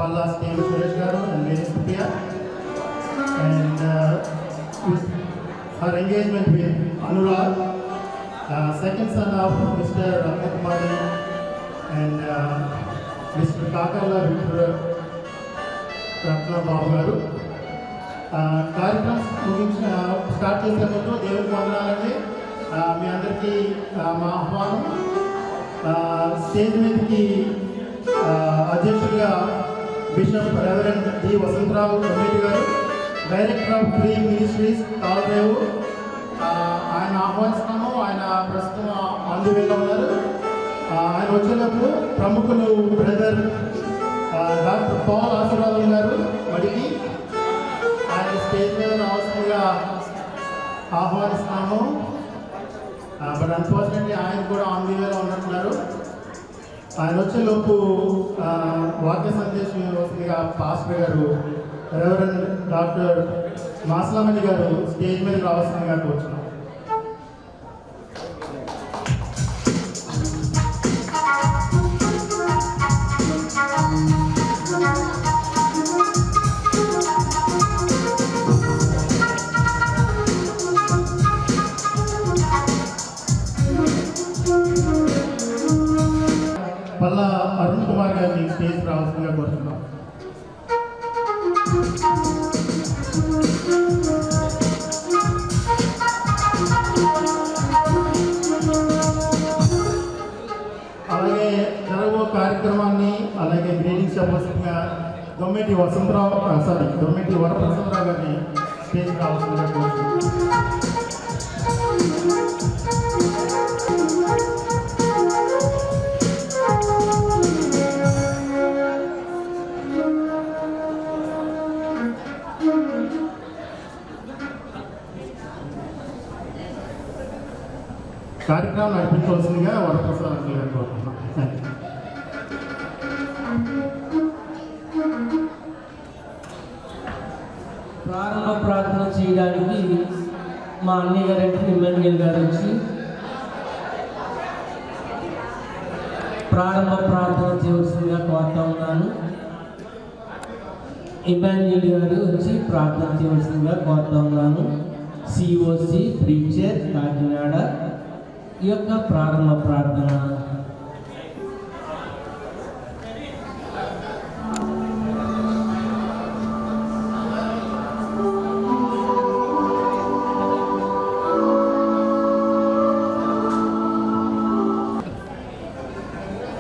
Palla's team, Suresh Garu and Lady Supriya, and her engagement with Anurag, second son of Mr. Ratnakumari and Mr. Kakarla Ratna Babu Garu. కార్యక్రమం ముగించి start చేసే ముందు దేవుడికి వందనాలండి. మీ అందరికీ మా ఆహ్వానం. స్టేజ్ మీదకి అధ్యక్షుడిగా bishop reverend D Vasantharao committee గారు, director of free ministries Thallarevu, ఆయన ఆహ్వానిస్తున్నాము. ఆయన ప్రస్తుతం అందువేలో ఉన్నారు. ఆయన వచ్చేటప్పుడు ప్రముఖులు బ్రదర్ డాక్టర్ పాల్ ఆశీర్వాదం గారు మడికి ఆయన స్టేజ్ మీద రావాల్సిందిగా ఆహ్వానిస్తున్నాము. బట్ అన్ఫార్చునేట్లీ ఆయన కూడా ఆన్ ది వేలో ఉన్నట్టున్నారు. ఆయన వచ్చేలోపు వాక్య సందేశం వస్తుందిగా పాస్టర్ గారు రెవరెండ్ డాక్టర్ మాస్లామణి గారు స్టేజ్ మీద రావాల్సిందిగా కోరుచున్నాం. పల్లా అరుణ్ కుమార్ గారిని స్టేజ్ రావాల్సిందిగా కోరుతున్నాం. అలాగే జరగబో కార్యక్రమాన్ని అలాగే గ్రీటింగ్స్ చెప్పవలసిందిగా దొమ్మెటి వరప్రసాదరావు గారిని స్టేజ్ రావాల్సిందిగా కోరుతున్నాం. కార్యక్రమం నడిపించవలసిందిగా వరప్రసాద్ గారు కోరుతున్నాం. ప్రారంభ ప్రార్థన చేయడానికి మా అన్నయ్య గారు ఇమ్మాన్యుయల్ గారు వచ్చి ప్రారంభ ప్రార్థన చేయవలసిందిగా కోరుతా ఉన్నాను. ఇమ్మాన్యుయల్ గారు వచ్చి ప్రార్థన చేయవలసిందిగా కోరుతా ఉన్నాను. సిఓసి ప్రీచర్ కాకినాడ ఈ యొక్క ప్రారంభ ప్రార్థన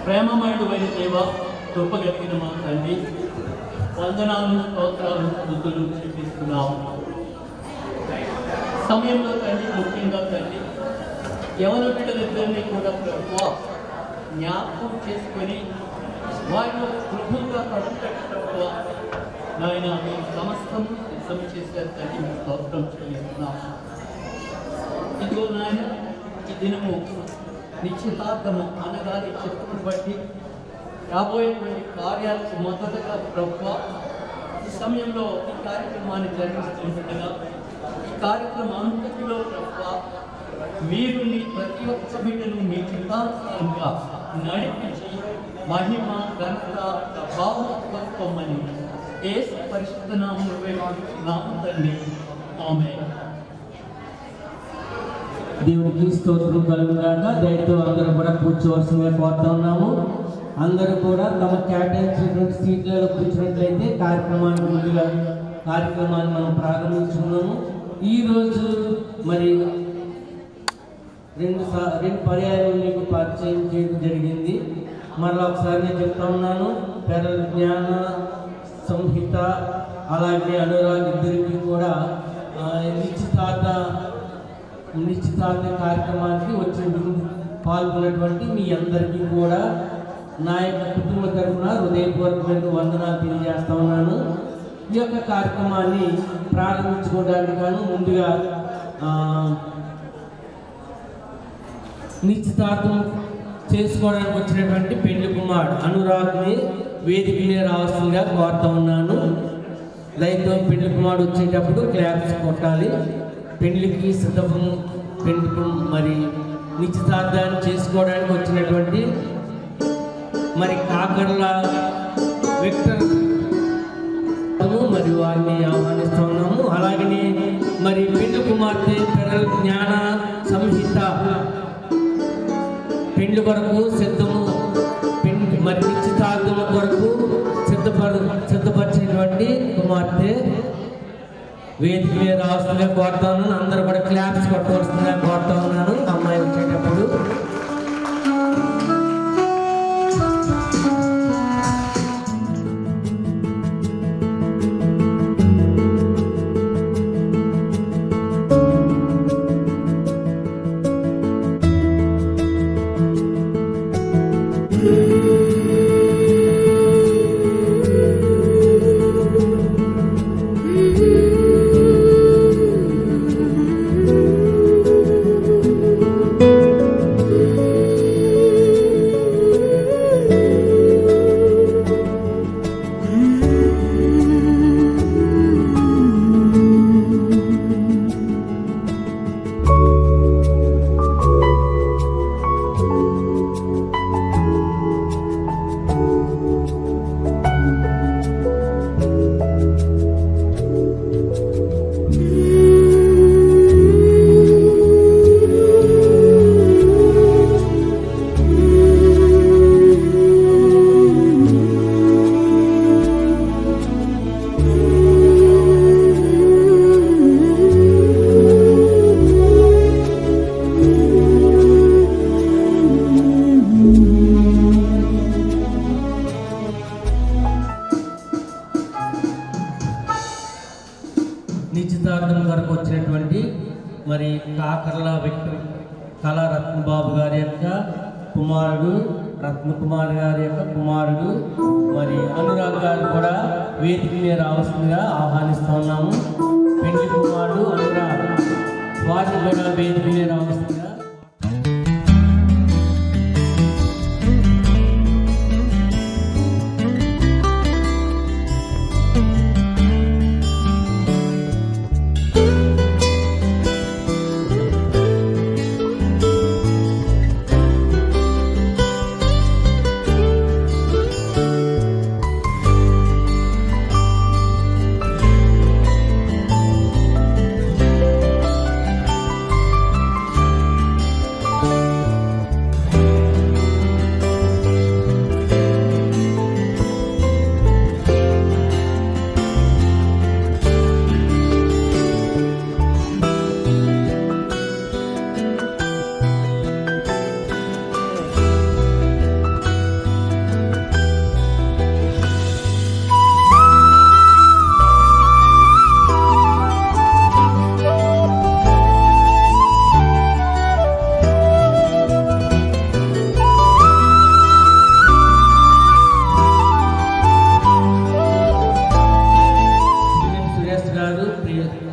ప్రేమమయుడు అయిన దేవ, కృపగలిగిన మా తండ్రి, వందనాలు స్తోత్రాలు స్తుతులు చూపిస్తున్నాము. సమయంలో తండ్రి, ముఖ్యంగా తండ్రి యవన బిడ్డలిద్దరినీ కూడా ప్రభువా జ్ఞాపకం చేసుకొని వారిలో కృపగా కడుపుపెట్టుకోవా నాయన సమస్తం సిద్ధం చేశారు తండ్రి, మీ స్తోత్రం చెల్లిస్తున్నాము. ఇదిగో నాయన ఈ దినము నిశ్చితార్థము అనగా నిశ్చితను బట్టి రాబోయేటువంటి కార్యాలకు మొదటగా ప్రభువా ఈ సమయంలో ఈ కార్యక్రమాన్ని జరిగిస్తుండగా ఈ కార్యక్రమం అంతటిలో ప్రభువా మీరు మీ ప్రతి ఒక్క బిడ్డను మీ చిత్తానుసారంగా నడిపించి మహిమ ఘనత ప్రభావమని యేసు పరిశుద్ధ నామములో వేడుకుంటున్నాము తండ్రి. ఆమేన్. దేవునికి స్తోత్రం కలుగుగాక. దయతో అందరూ కూడా కూర్చోవలసిందిగా కోరుతా ఉన్నాము. అందరూ కూడా తమ కేటాయించినటువంటి సీట్లలో కూర్చున్నట్లయితే కార్యక్రమాన్ని మనం ప్రారంభించుకున్నాము. ఈరోజు మరి రెండు పర్యాయాలు మీకు పరిచయం చేయడం జరిగింది. మరలా ఒకసారి నేను చెప్తా ఉన్నాను. పెరల జ్ఞాన సంహిత అలాగే అనురాగ్ ఇద్దరికి కూడా నిశ్చితార్థ కార్యక్రమానికి పాల్గొన్నటువంటి మీ అందరికీ కూడా నా యొక్క కుటుంబ తరఫున హృదయపూర్వకమైన వందనాలు తెలియజేస్తా ఉన్నాను. ఈ యొక్క కార్యక్రమాన్ని ప్రారంభించుకోవడానికి గాను ముందుగా నిశ్చితార్థం చేసుకోవడానికి వచ్చినటువంటి పెళ్లి కుమారుడు అనురాగ్ని వేదిక మీద రావాల్సిందిగా కోరుతా ఉన్నాను. లైన్లో పెళ్లి కుమారుడు వచ్చేటప్పుడు క్లాప్స్ కొట్టాలి. పెళ్లికి సిద్ధం మరి నిశ్చితార్థాన్ని చేసుకోవడానికి వచ్చినటువంటి మరి కాకర్ల విక్టర్ మరి వారిని ఆహ్వానిస్తున్నాము. అలాగనే మరి పెండ్లి కుమార్తె పెరల జ్ఞాన సంహిత పెండ్లి కొరకు సిద్ధము మరి నిశ్చితార్థం కొరకు సిద్ధపరిచినటువంటి కుమార్తె వేదిక మీద రావాల్సిందిగా కోరుతా ఉన్నాను. అందరూ కూడా క్లాప్స్ కొట్టవలసిందిగా కోరుతా ఉన్నాను. అమ్మాయి వచ్చేటప్పుడు నిశ్చితార్థం వరకు వచ్చినటువంటి మరి కాకర్ల వ్యక్తి కళా రత్నబాబు గారి యొక్క కుమారుడు, రత్నకుమార్ గారి యొక్క కుమారుడు మరి అనురాగ్ గారు కూడా వేదిక మీద రావాల్సిందిగా ఆహ్వానిస్తున్నాము. పెండ్లి కుమారుడు అనురాగ్ వారిని కూడా వేదిక మీద రావాల్సిందిగా.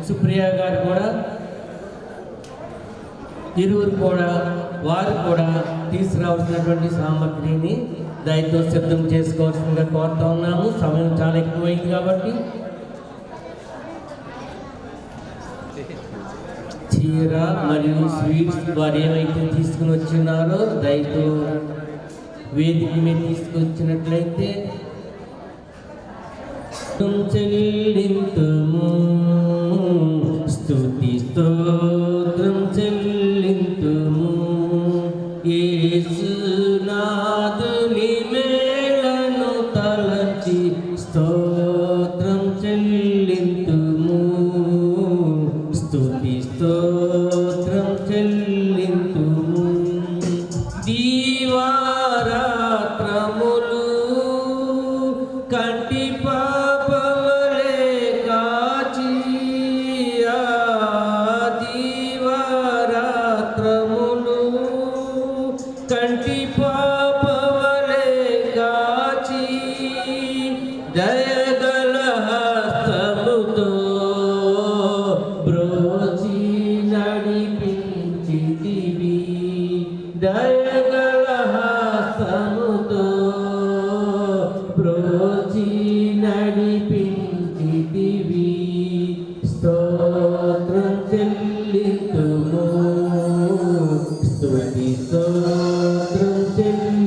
సుప్రియ గారు కూడా ఇరువురు కూడా వారు కూడా తీసుకురావాల్సినటువంటి సామగ్రిని దయతో సిద్ధం చేసుకోవాల్సిందిగా కోరుతా ఉన్నాము. సమయం చాలా ఎక్కువైంది కాబట్టి చీర మరియు స్వీట్స్ వారు ఏమైతే తీసుకుని వచ్చినారో దయతో వేదిక మీద తీసుకొచ్చినట్లయితే చెల్లింతుము, స్తుతి స్తోత్రం చెల్లింతుము, యేసునాథుని మేలను తలచి స్తోత్రం చెల్లింతుము, స్తుతి స్తోత్రం చెల్లింతుము. దీవారాత్రములు కంటి పాపవలే కాచి, దీవారాత్రములు కంటి పాపవలే కాచి, దయగల హస్తముతో బ్రోచి నడిపించితివి, దయగల హస్తముతో బ్రోచి నడిపించితివి, స్తోత్రం చెల్లింతుము, స్తుతి స్తోత్రం చెల్లి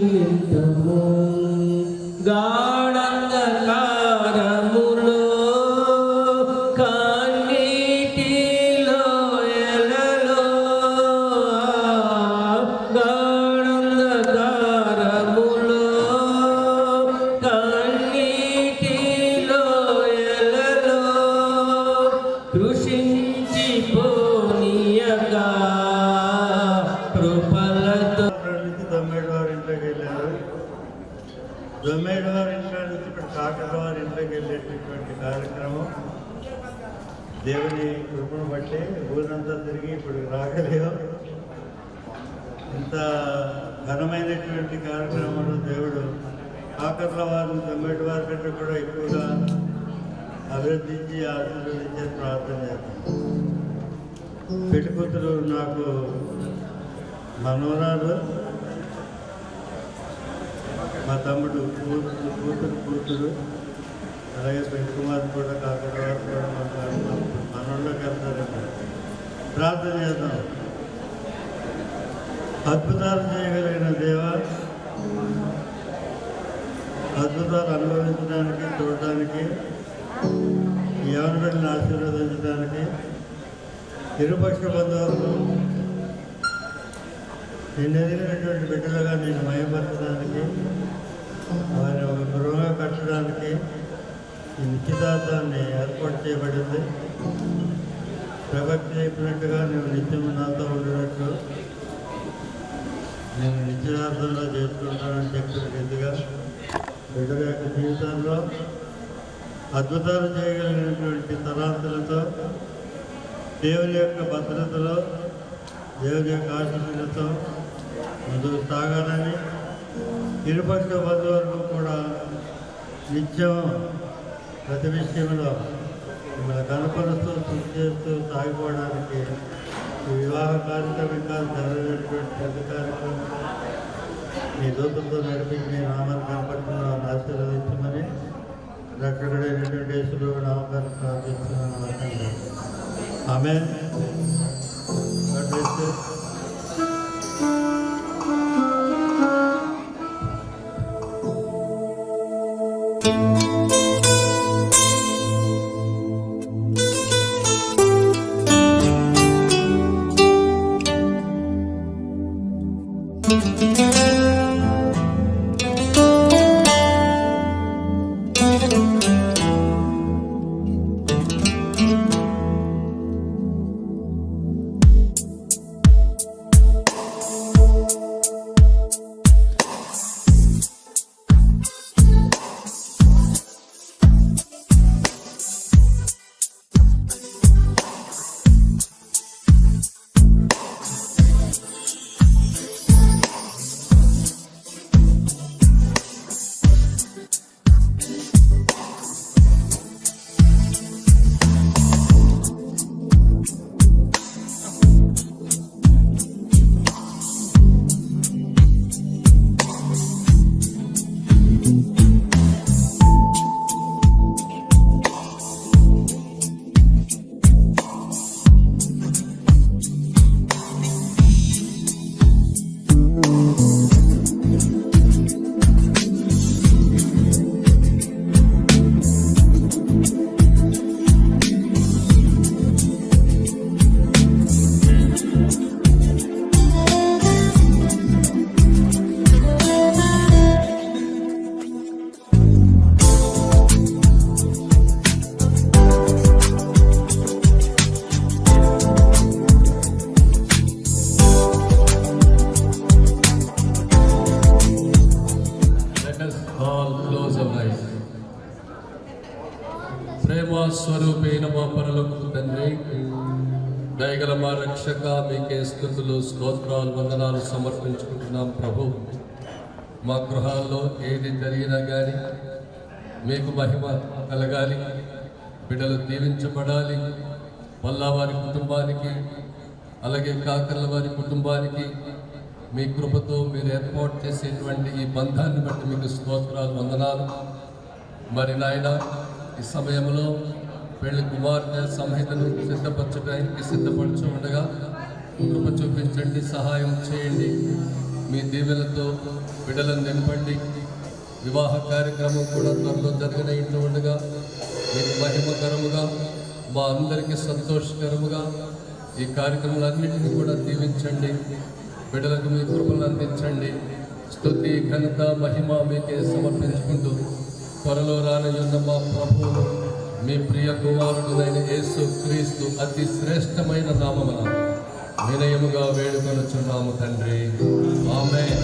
దొమ్మేడు వారి ఇంట్లో నుంచి ఇప్పుడు కాకర వారి ఇంట్లోకి వెళ్ళేటటువంటి కార్యక్రమం దేవుని కృపను బట్టి ఊరంతా తిరిగి ఇప్పుడు రాగలేవు. ఇంత ఘనమైనటువంటి కార్యక్రమంలో దేవుడు కాకర్ల వారిని దొమ్మేటి వారి కంటే కూడా ఎక్కువగా అభివృద్ధించి ఆశీర్వదించే ప్రార్థన చేస్తాం. పెట్టుకూతురు నాకు మనవరాలు, మా తమ్ముడు కూతురు అలాగే పెళ్లి కుమార్ కూడా కాకర్ల వారు కూడా మనోళ్ళకి వెళ్తారండి. ప్రార్థన చేద్దాం. అద్భుతాలు చేయగలిగిన దేవ, అద్భుతాలు అనుభవించడానికి, చూడడానికి, యవనుడిని ఆశీర్వదించడానికి, ఇరుపక్ష బంధువులు నిన్నెదిగినటువంటి బిడ్డలుగా నేను మయపరచడానికి, వారిని ఒక గృహంగా కట్టడానికి ఈ నిశ్చితార్థాన్ని ఏర్పాటు చేయబడింది. ప్రవక్త చెప్పినట్టుగా నువ్వు నిత్యం నాతో ఉండినట్లు నేను నిశ్చితార్థంలో చేసుకుంటానని చెప్పిన రీతిగా బిడ్డల యొక్క జీవితాల్లో అద్భుతాలు చేయగలిగినటువంటి తలాంతులతో, దేవుని యొక్క భద్రతలో, దేవుని యొక్క ఆశీస్సులతో ముందుకు సాగాలని, ఇరుపక్ష బంధువులకు కూడా నిత్యం ప్రతి విషయంలో మిమ్మల్ని కనపరుస్తూ కృషి చేస్తూ సాగిపోవడానికి ఈ వివాహ కార్యక్రమం జరిగినటువంటి ప్రతి కార్యక్రమం మీ దూతంతో నడిపించి మీ నామాన్ని కనపడుతున్న ఆశీర్వదించమని రక్షకుడైనటువంటి యేసు నామకాన్ని ప్రార్థిస్తున్నాను. ఆమేన్. God bless you. ప్రేమ స్వరూపైన మా పరలోకపు తండ్రి, దయగల మా రక్షక, మీకే స్తుతులు స్తోత్రాలు వందనాలు సమర్పించుకుంటున్నాం ప్రభు. మా గృహాల్లో ఏది జరిగినా కానీ మీకు మహిమ కలగాలి, బిడ్డలు దీవించబడాలి. పల్లావారి కుటుంబానికి అలాగే కాకర్ల వారి కుటుంబానికి మీ కృపతో మీరు ఏర్పాటు చేసేటువంటి ఈ బంధాన్ని బట్టి మీకు స్తోత్రాలు వందనాలు. మరి నాయన, ఈ సమయంలో పెళ్లి కుమార్తె సంహితను సిద్ధపరచడానికి సిద్ధపడుచు ఉండగా కృప చూపించండి, సహాయం చేయండి. మీ దీవెనతో బిడ్డలను నింపండి. వివాహ కార్యక్రమం కూడా త్వరలో జరగనట్టు ఉండగా మీకు మహిమకరముగా, మా అందరికీ సంతోషకరముగా ఈ కార్యక్రమాలన్నింటినీ కూడా దీవించండి. బిడ్డలకు మీ కృపను అందించండి. స్తుతి, ఘనత, మహిమ మీకే సమర్పించుకుంటూ త్వరలో రానయ్యున్న మా ప్రభువును, మీ ప్రియ కుమారుడునైన యేసు క్రీస్తు అతి శ్రేష్టమైన నామమున వినయముగా వేడుకొనుచున్నాము తండ్రి. ఆమేన్.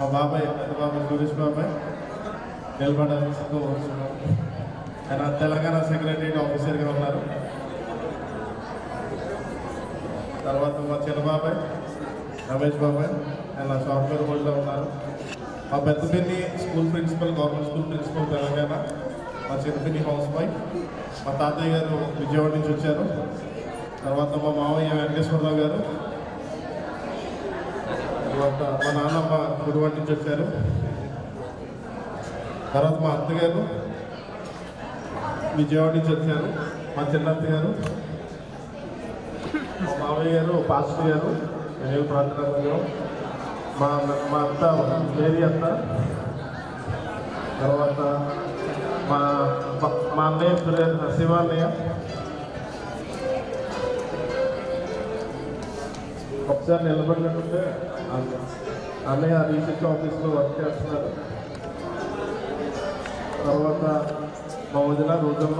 మా బాబాయ్ పెద్ద బాబాయ్ సురేష్ బాబాయ్ నిలబడాలని వస్తున్నారు. ఆయన తెలంగాణ సెక్రటరీ ఆఫీసర్గా ఉన్నారు. తర్వాత మా చిన్న బాబాయ్ రమేష్ బాబాయ్ ఆయన సాఫ్ట్వేర్ వరల్డ్లో ఉన్నారు. మా పెద్దపిన్ని school principal, government school principal Telangana. మా చిన్నపిన్ని హౌస్ వైఫ్. మా తాతయ్య గారు విజయవాడ నుంచి వచ్చారు. తర్వాత మా మామయ్య వెంకటేశ్వరరావు గారు. తర్వాత మా నాన్నమ్మ గుడివాడ నుంచి వచ్చారు. తర్వాత మా అత్తగారు విజయవాడ నుంచి వచ్చారు. మా చిన్నత్త గారు, మా మామయ్య గారు పాస్టర్ గారు నేను ప్రార్థన. మా అత్త మేరీ అత్త. తర్వాత మా అన్నయ్య శివాన్నయ్య. ఒకసారి నిలబడినట్టుంటే అన్నయ్య రీసెర్చ్ ఆఫీస్లో వర్క్ చేస్తున్నారు. తర్వాత మా వదిన రోజమ్మ,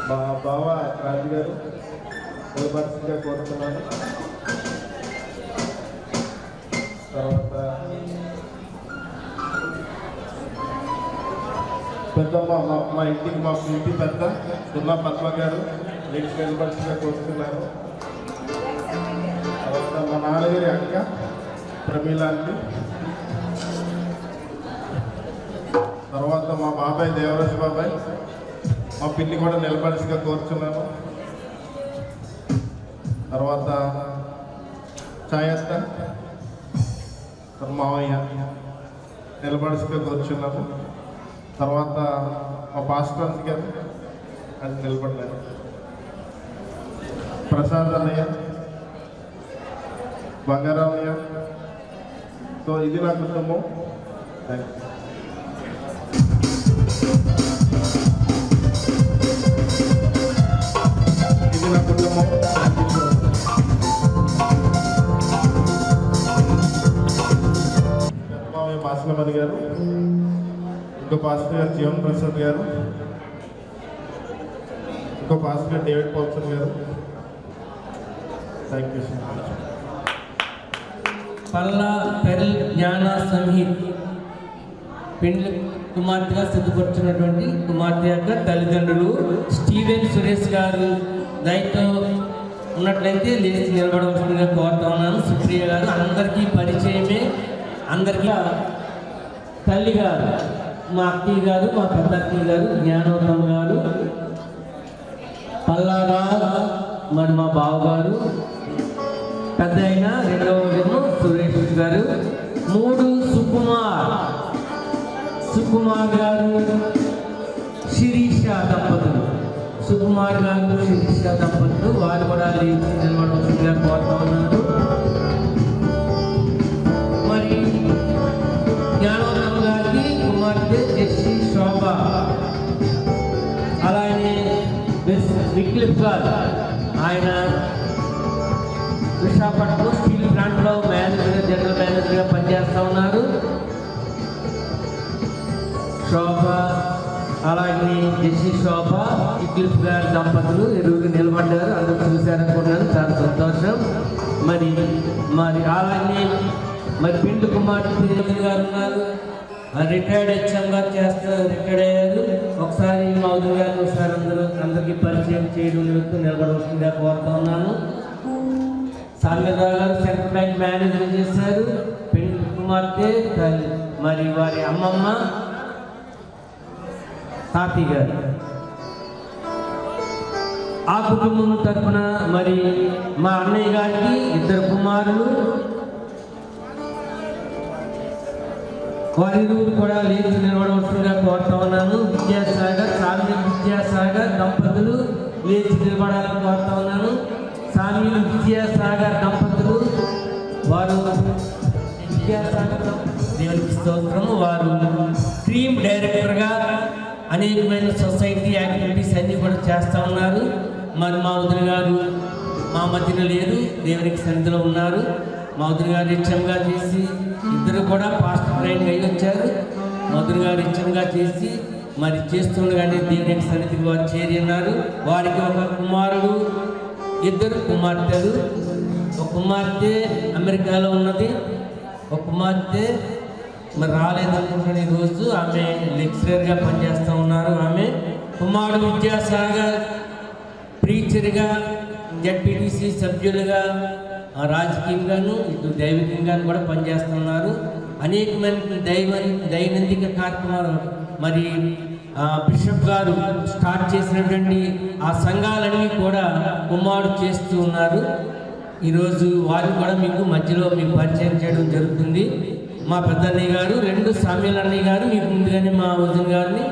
మా బావ రాజు గారు నిలబడిగా కోరుతున్నాను. తర్వాత పెద్దమ్మ మా ఇంటికి మా ఇంటి పెద్ద సున్నా పద్మ గారు లేడీస్ నిలబడిగా కోరుతున్నాను. తర్వాత మా నాన్నగారి అక్క ప్రమీలాంటి. తర్వాత మా బాబాయ్ దేవరాజు బాబాయ్, మా పిన్ని కూడా నిలబడిగా కోరుచున్నాను. తర్వాత ఛాయత్త మావయ్య నిలబడిగా కోరుచున్నాను. తర్వాత మా పాస్టర్ గారు అది నిలబడలేదు. ప్రసాద్ అన్నయ్య, బంగారామయ్య. సో ఇది నా కుటుంబం. Thank you. ఇది నా కుటుంబం. మామయ్య మాసలమణి గారు, ఇంకో పాస్టర్ గారు జీవన్ ప్రసాద్ గారు, ఇంకో పాస్టర్ గారు డేవిడ్ పాల్సన్ గారు. Thank you so much. Palla pearl జ్ఞాన సంహిత్ పెండ్లి కుమార్తెగా సిద్ధపడుతున్నటువంటి కుమార్తె యొక్క తల్లిదండ్రులు స్టీవెన్ సురేష్ గారు దయతో ఉన్నట్లయితే లేచి నిలబడవలసిందిగా కోరుతా ఉన్నాను. సుప్రియ గారు అందరికీ పరిచయమే. అందరికీ తల్లి గారు మా అక్కయ్య గారు, మా పెద్ద అక్కయ్య గారు జ్ఞానోత్తమ గారు, పల్లారా మరి మా బావగారు, పెద్ద అయిన రెండవ సురేష్ గారు, 3 సుకుమార్ గారు, శిరీష దంపతులు. సుకుమార్ గారు, శిరీష దంపతులు వారు కూడా లేచి నిలబడవలసిందిగా కోరుతా ఉన్నారు. మరి జ్ఞానోత్తమ గారికి కుమార్తె జెస్సీ శోభ, అలాగే విక్లిఫ్ గారు ఆయన విశాఖపట్నం స్టీల్ ప్లాంట్లో మేనేజర్, జనరల్ మేనేజర్గా పనిచేస్తూ ఉన్నారు. శోభ అలాగే జెస్సీ శోభ, విక్లిఫ్ గారి దంపతులు ఎరువురు నిలబడ్డారు. అందరూ చూశారనుకున్నాను, చాలా సంతోషం. మరి అలాగే మరి పిండు కుమార్తె గారు ఉన్నారు, రిటైర్డ్ హెచ్ఎంగా రిటైర్డ్ అయ్యారు. ఒకసారి మౌదూర్ గారిని ఒకసారి అందరికీ పరిచయం చేయడం నిలబడవలసిందిగా కోరుతా ఉన్నాను. సామ్యరావు గారు సెంట్రల్ బ్యాంక్ మేనేజర్ చేశారు. పిండు కుమార్తె మరి వారి అమ్మమ్మ తాతయ్య గారు. ఆ కుటుంబం తరఫున మరి మా అన్నయ్య గారికి 2 కుమారులు, వారిరువురు కూడా లేచి నిలబడవలసిందిగా కోరుతా ఉన్నాను. విద్యాసాగర్ దంపతులు లేచి నిలబడాలని కోరుతా ఉన్నాను. సామీలు విద్యాసాగర్ దంపతులు, వారు విద్యాసాగర్ దేవునికి స్తోత్రము. వారు టీమ్ డైరెక్టర్గా అనేకమైన సొసైటీ యాక్టివిటీస్ అన్నీ కూడా చేస్తూ ఉన్నారు. మరి మా వదిన గారు మా మధ్యన లేరు, దేవునికి సన్నిధిలో ఉన్నారు. మా వదిన గారు ఇచ్చంగా చేసి ఇద్దరు కూడా పాస్టర్ ట్రైనింగ్ అయ్యి వచ్చారు. మా వదిన గారు ఇచ్చంగా చేసి మరి చేస్తుండగానే దేవునికి సన్నిధికి వారు చేరి ఉన్నారు. వారికి 1 కుమారుడు, 2 కుమార్తెలు. ఒక కుమార్తె అమెరికాలో ఉన్నది, ఒక కుమార్తె మరి రాలేదనుకుంటున్న ఈరోజు ఆమె లెక్చరర్గా పనిచేస్తూ ఉన్నారు. ఆమె కుమారుడు విద్యాసాగర్ ప్రీచర్గా, జడ్పీటీసీ సభ్యులుగా, రాజకీయంగాను ఇటు దైవికంగాను కూడా పనిచేస్తున్నారు. అనేకమైన దైనందిక కార్యక్రమాలు మరి బిషప్ గారు స్టార్ట్ చేసినటువంటి ఆ సంఘాలన్నీ కూడా కుమారుడు చేస్తూ ఉన్నారు. ఈరోజు వారిని కూడా మీకు మధ్యలో మీకు పరిచయం చేయడం జరుగుతుంది. మా పెద్దన్నయ్య గారు, 2 సామ్యాల అన్నయ్య గారు మీకు ముందుగానే మా వదిన గారిని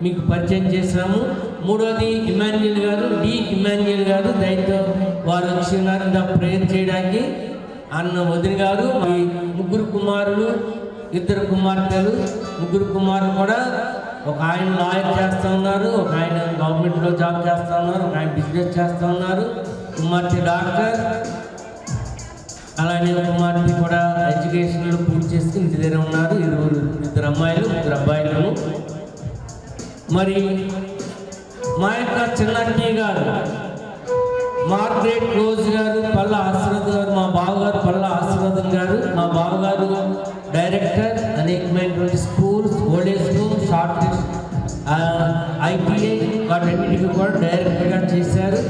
మీకు పరిచయం చేశాము. మూడోది ఇమాన్యుయల్ గారు, ఇమాన్యుయల్ గారు దయతో వారు వచ్చి ఉన్నారు ప్రేయర్ చేయడానికి. అన్న వదిన గారు, మీ 3 కుమారులు, 2 కుమార్తెలు, 3 కుమారులు కూడా, ఒక ఆయన లాయర్ చేస్తూ ఉన్నారు, ఒక ఆయన గవర్నమెంట్లో జాబ్ చేస్తూ ఉన్నారు, ఒక ఆయన బిజినెస్ చేస్తూ ఉన్నారు, కుమార్తె డాక్టర్, అలానే కుమార్తె కూడా ఎడ్యుకేషన్లో పూర్తి చేసుకుని ఇంటి దగ్గర ఉన్నారు. 2 అమ్మాయిలు, 3 అబ్బాయిలను. మరి మా యొక్క చిన్నయ్య గారు మార్గరెట్ రోజ్ గారు, పల్ల ఆశీర్వాద్ గారు, మా బావగారు పల్ల ఆశీర్వాదం గారు, మా బావగారు డైరెక్టర్ అనేకమైనటువంటి schools, old age home, short IPA వాటన్నిటికీ కూడా డైరెక్టర్గా చేశారు.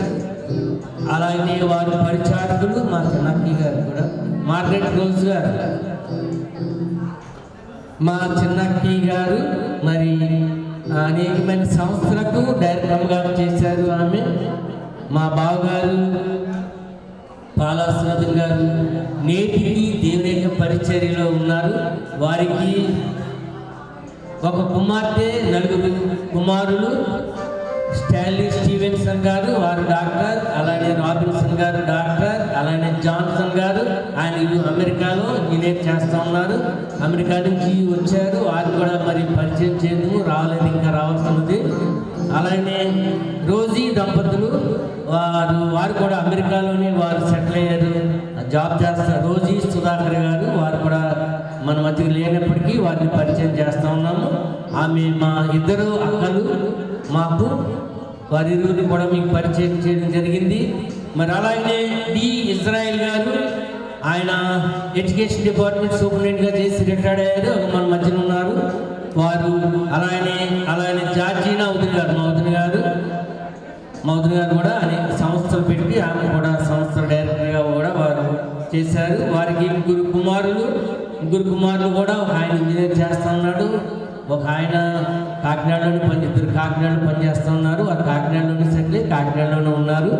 అలాగే వారి పరిచారకులు మా చిన్నయ్య గారు కూడా, మార్గరెట్ రోజ్ గారు మా చిన్నయ్య గారు మరి అనేకమైన సంస్థలకు డైరెక్టర్గా చేశారు. ఆమె మా బావగారు పాలాశ్రదం గారు నేటికి దేవుని యొక్క పరిచర్యలో ఉన్నారు. వారికి ఒక కుమార్తె, 4 కుమారులు. స్టాన్లీ స్టీవెన్సన్ గారు, వారు డాక్టర్, అలానే రాబిన్సన్ గారు డాక్టర్, అలానే జాన్సన్ గారు ఆయన అమెరికాలో ఇంజనీర్ చేస్తూ ఉన్నారు. అమెరికా నుంచి వచ్చారు, వారు కూడా మరి పరిచయం చేయడం రాలేదు, ఇంకా రావాల్సింది. అలానే రోజీ దంపతులు వారు కూడా అమెరికాలోనే వారు సెటిల్ అయ్యారు, జాబ్ చేస్తారు. రోజీ సుధాకర్ గారు వారు కూడా మన మధ్యకి లేనప్పటికీ వారిని పరిచయం చేస్తూ ఉన్నాము. ఆమె మా 2 అక్కలు, మాకు వారిరువురిని కూడా మీకు పరిచయం చేయడం జరిగింది. మరి అలాగే ఇజ్రాయెల్ గారు, ఆయన ఎడ్యుకేషన్ డిపార్ట్మెంట్ సూపరింటెండెంట్గా చేసి రిటైర్డ్ అయ్యారు, మన మధ్యన ఉన్నారు వారు. అలానే జార్జీనా వదిన గారు, మా వదిన గారు కూడా అనేక సంస్థలు పెట్టి ఆమె కూడా సంస్థల డైరెక్టర్గా కూడా వారు చేశారు. వారికి 3 కుమారులు కూడా, ఒక ఆయన ఇంజనీర్ చేస్తూ ఉన్నాడు, ఒక ఆయన కాకినాడలోని 2 కాకినాడలో పనిచేస్తూ ఉన్నారు. వారు కాకినాడలోని సెటిల్ అయ్యి కాకినాడలోనే ఉన్నారు.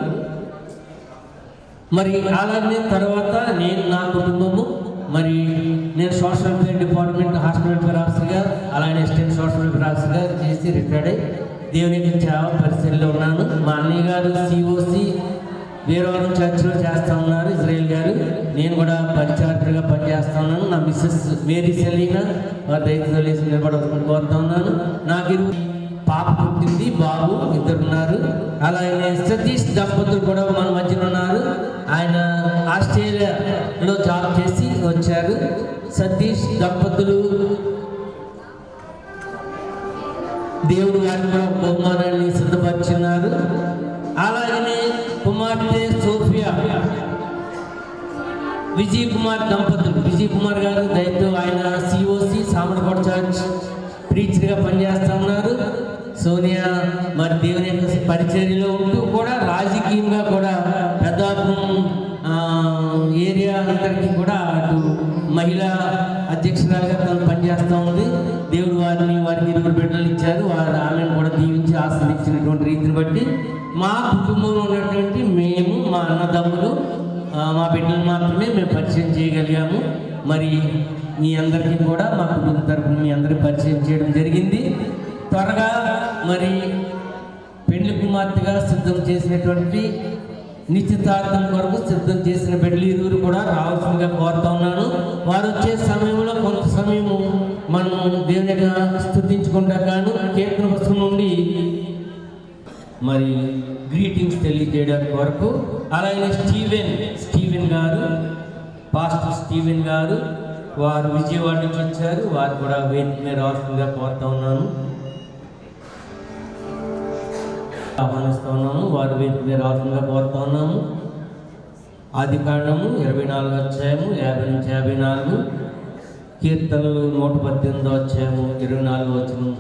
మరి అలాగే తర్వాత నా కుటుంబము, మరి నేను social welfare department hostel welfare ఆఫీసర్గా, అలానే అసిస్టెంట్ సోషల్ వెల్ఫేర్ ఆఫీసర్గా చేసి రిటైర్డ్ అయ్యి దేవుని యొక్క సేవ పరిస్థితుల్లో ఉన్నాను. మా అన్నయ్య గారు COC వీరవరం చర్చిలో చేస్తూ ఉన్నారు, ఇజ్రాయెల్ గారు. నేను కూడా పరిచారకుడిగా పనిచేస్తూ ఉన్నాను. నా మిస్సెస్ మేరీ సెలీనా వారి దయచేసి నిలబడవలసింది కోరుతా ఉన్నాను. నాకు 2 పాప పుట్టింది, బాబు 2 ఉన్నారు. అలాగే సతీష్ దంపతులు కూడా మన మధ్యన ఉన్నారు. ఆయన ఆస్ట్రేలియాలో జాబ్ చేసి వచ్చారు. సతీష్ దంపతులు దేవుడు వారిని కూడా బహుమానాన్ని సిద్ధపరిచున్నారు. అలాగనే కుమార్తె సోఫియా, విజయ్ కుమార్ దంపతులు, విజయ్ కుమార్ గారు దయతో ఆయన COC సామర్లకోట చర్చ్ ప్రీచర్గా పనిచేస్తూ ఉన్నారు. సోనియా మరి దేవుని యొక్క పరిచర్యలో ఉంటూ కూడా రాజకీయంగా కూడా పెద్దాపురం ఏరియా అందరికీ కూడా అటు మహిళా అధ్యక్షురాలుగా తను పనిచేస్తూ ఉంది. దేవుడు వారికి 2 బిడ్డలు ఇచ్చారు. వారు ఆమెను కూడా దీవించి ఆస్వాదించినటువంటి రీతిని బట్టి మా కుటుంబంలో ఉన్నటువంటి మేము, మా అన్నదమ్ములు, మా బిడ్డలు మాత్రమే మేము పరిచయం చేయగలిగాము. మరి మీ అందరికీ కూడా మా కుటుంబం తరఫున మీ అందరికీ పరిచయం చేయడం జరిగింది. త్వరగా మరి పెళ్లి కుమార్తెగా సిద్ధం చేసినటువంటి నిశ్చితార్థం కొరకు సిద్ధం చేసిన బిడ్డలు 2 కూడా రావాల్సిందిగా కోరుతా ఉన్నాను. వారు వచ్చే సమయంలో కొంత సమయము మనం దేవునిగా స్తుతించుకుంటా గాను కీర్తన పుస్తకం నుండి మరి గ్రీటింగ్స్ తెలియజేయడానికి వరకు. అలాగే స్టీవెన్ గారు, పాస్టర్ స్టీవెన్ గారు వారు విజయవాడ నుంచి వచ్చారు. వారు కూడా వేదిక మీద రావాల్సిందిగా కోరుతా ఉన్నాను, ఆహ్వానిస్తూ ఉన్నాము. వారు వేదిక మీద రావాల్సిందిగా కోరుతా ఉన్నాము. ఆదికాండము 24వ అధ్యాయము 50 నుంచి 54, కీర్తనలు 118వ అధ్యాయము 24వ వచనం.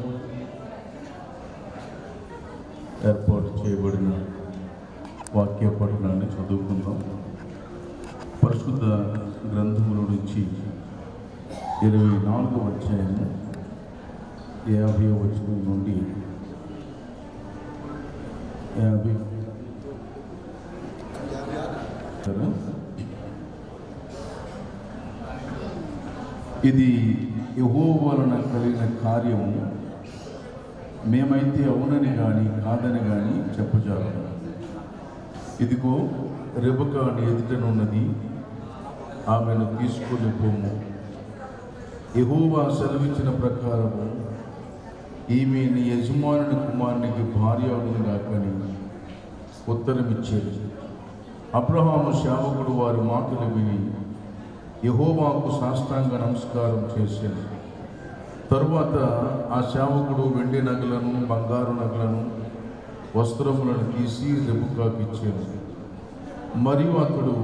ఏర్పాటు చేయబడిన వాక్య పఠనాన్ని చదువుకుందాం. పరిశుద్ధ గ్రంథముల నుంచి 24వ అధ్యాయము 50వ వచనం నుండి 50 ఇది యెహోవా వలన కలిగిన కార్యము, మేమైతే అవునని కానీ కాదని కానీ చెప్పజాలము. ఇదిగో రెబెకా నీ ఎదుటనున్నది, ఆమెను తీసుకొని పోము. యెహోవా సెలవిచ్చిన ప్రకారము ఈమె నీ యజమానుని కుమారునికి భార్య అవునుగా కానీ ఉత్తరమిచ్చేది. అబ్రహాము సేవకుడు వారి మాటలు విని యెహోవాకు సాష్టాంగ నమస్కారం చేశాడు. తరువాత ఆ సేవకుడు వెండి నగలను, బంగారు నగలను, వస్త్రములను తీసి రెబెకాకు ఇచ్చాడు. మరియు అతడు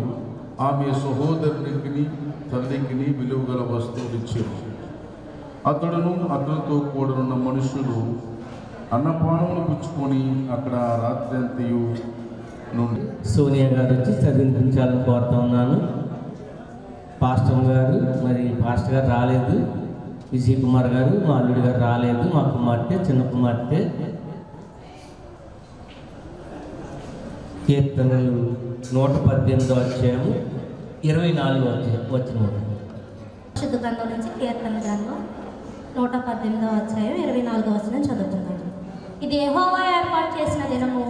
ఆమె సహోదరునికి తల్లికి విలువగల వస్తువులు ఇచ్చాడు. అతడును అతనితో కూడనున్న మనుషులు అన్నపానములు పుచ్చుకొని అక్కడ రాత్రి అంతయు నుండి. సోనియా గారు వచ్చి చదివించాలని కోరుతా ఉన్నాను. పాస్టర్ గారు రాలేదు. విజయ్ కుమార్ గారు, మా అల్లుడి గారు రాలేదు. మా కుమార్తె, చిన్న కుమార్తె. కీర్తనలు 118వ అధ్యాయము 24వ వచనం. పరిశుద్ధ గ్రంథం నుంచి కీర్తన గ్రంథం 118వ అధ్యాయం 24వ వచనం చదువుతున్నాను. ఇది యెహోవా ఏర్పాటు చేసిన దినము,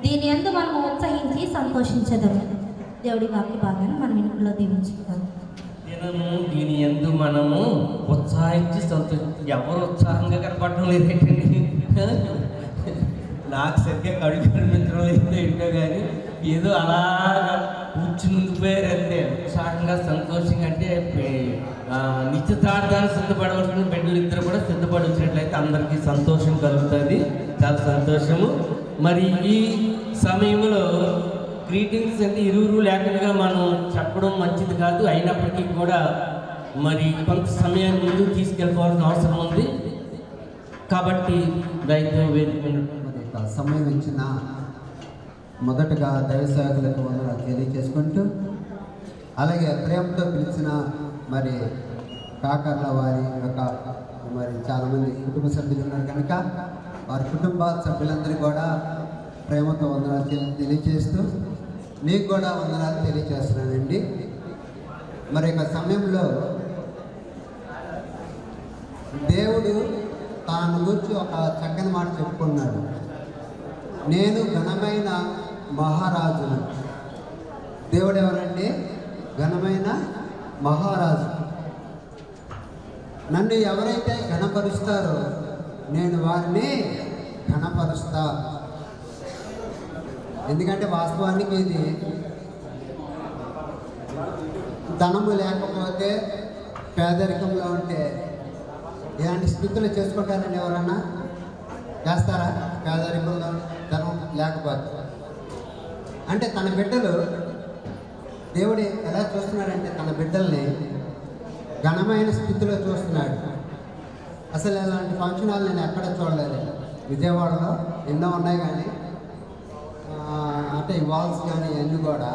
దీని యందు మనము ఉత్సహించి సంతోషించదము. దేవుడి వాక్య భాగాన్ని మనం ఇంట్లో దీవించుకుందాం. దినము దీని యందు మనము ఉత్సాహించి ఎవరు ఉత్సాహంగా కనపడడం లేదేంటండి? నాకు సరిగ్గా కడుగు కనిపించడం లేదు ఏంటో కానీ ఏదో అలాగా కూర్చుని ఉండిపోయారు అంతే. ఉత్సాహంగా సంతోషంగా అంటే నిశ్చితార్థాన్ని సిద్ధపడవలసిన బిడ్డలు ఇద్దరు కూడా సిద్ధపడి వచ్చినట్లయితే అందరికీ సంతోషం కలుగుతుంది. చాలా సంతోషము. మరి ఈ సమయంలో గ్రీటింగ్స్ అంటే ఇరువురు లేకుండా మనం చెప్పడం మంచిది కాదు. అయినప్పటికీ కూడా మరి కొంత సమయాన్ని ముందు తీసుకెళ్ళిపోవాల్సిన అవసరం ఉంది. కాబట్టి దయతో సమయం ఇచ్చిన మొదటగా దైవ సేవకులకు వందనాలు తెలియజేసుకుంటూ, అలాగే ప్రేమతో పిలిచిన మరి కాకర్ల వారి యొక్క మరి చాలామంది కుటుంబ సభ్యులు ఉన్నారు కనుక వారి కుటుంబ సభ్యులందరికీ కూడా ప్రేమతో వందనాలు తెలియజేస్తూ మీకు కూడా వందనాలు తెలియజేస్తున్నానండి. మరి యొక్క సమయంలో దేవుడు తాను గురించి ఒక చక్కని మాట చెప్పుకున్నాడు. నేను ఘనమైన మహారాజును. దేవుడు ఎవరంటే ఘనమైన మహారాజు. నన్ను ఎవరైతే ఘనపరుస్తారో నేను వారిని ఘనపరుస్తా. ఎందుకంటే వాస్తవానికి ఇది ధనము లేకపోతే పేదరికంలో ఉంటే ఇలాంటి స్థితులు చేసుకుంటారని ఎవరన్నా చేస్తారా? పేదరికంలో ధనం లేకపోతే అంటే తన బిడ్డలు దేవుడు ఎలా చూస్తున్నాడంటే తన బిడ్డల్ని ఘనమైన స్థితిలో చూస్తున్నాడు. అసలు ఇలాంటి ఫంక్షన్ హాల్ నేను ఎక్కడ చూడలేదు. విజయవాడలో ఎన్నో ఉన్నాయి కానీ అంటే ఈ వాల్స్ కానీ ఇవన్నీ కూడా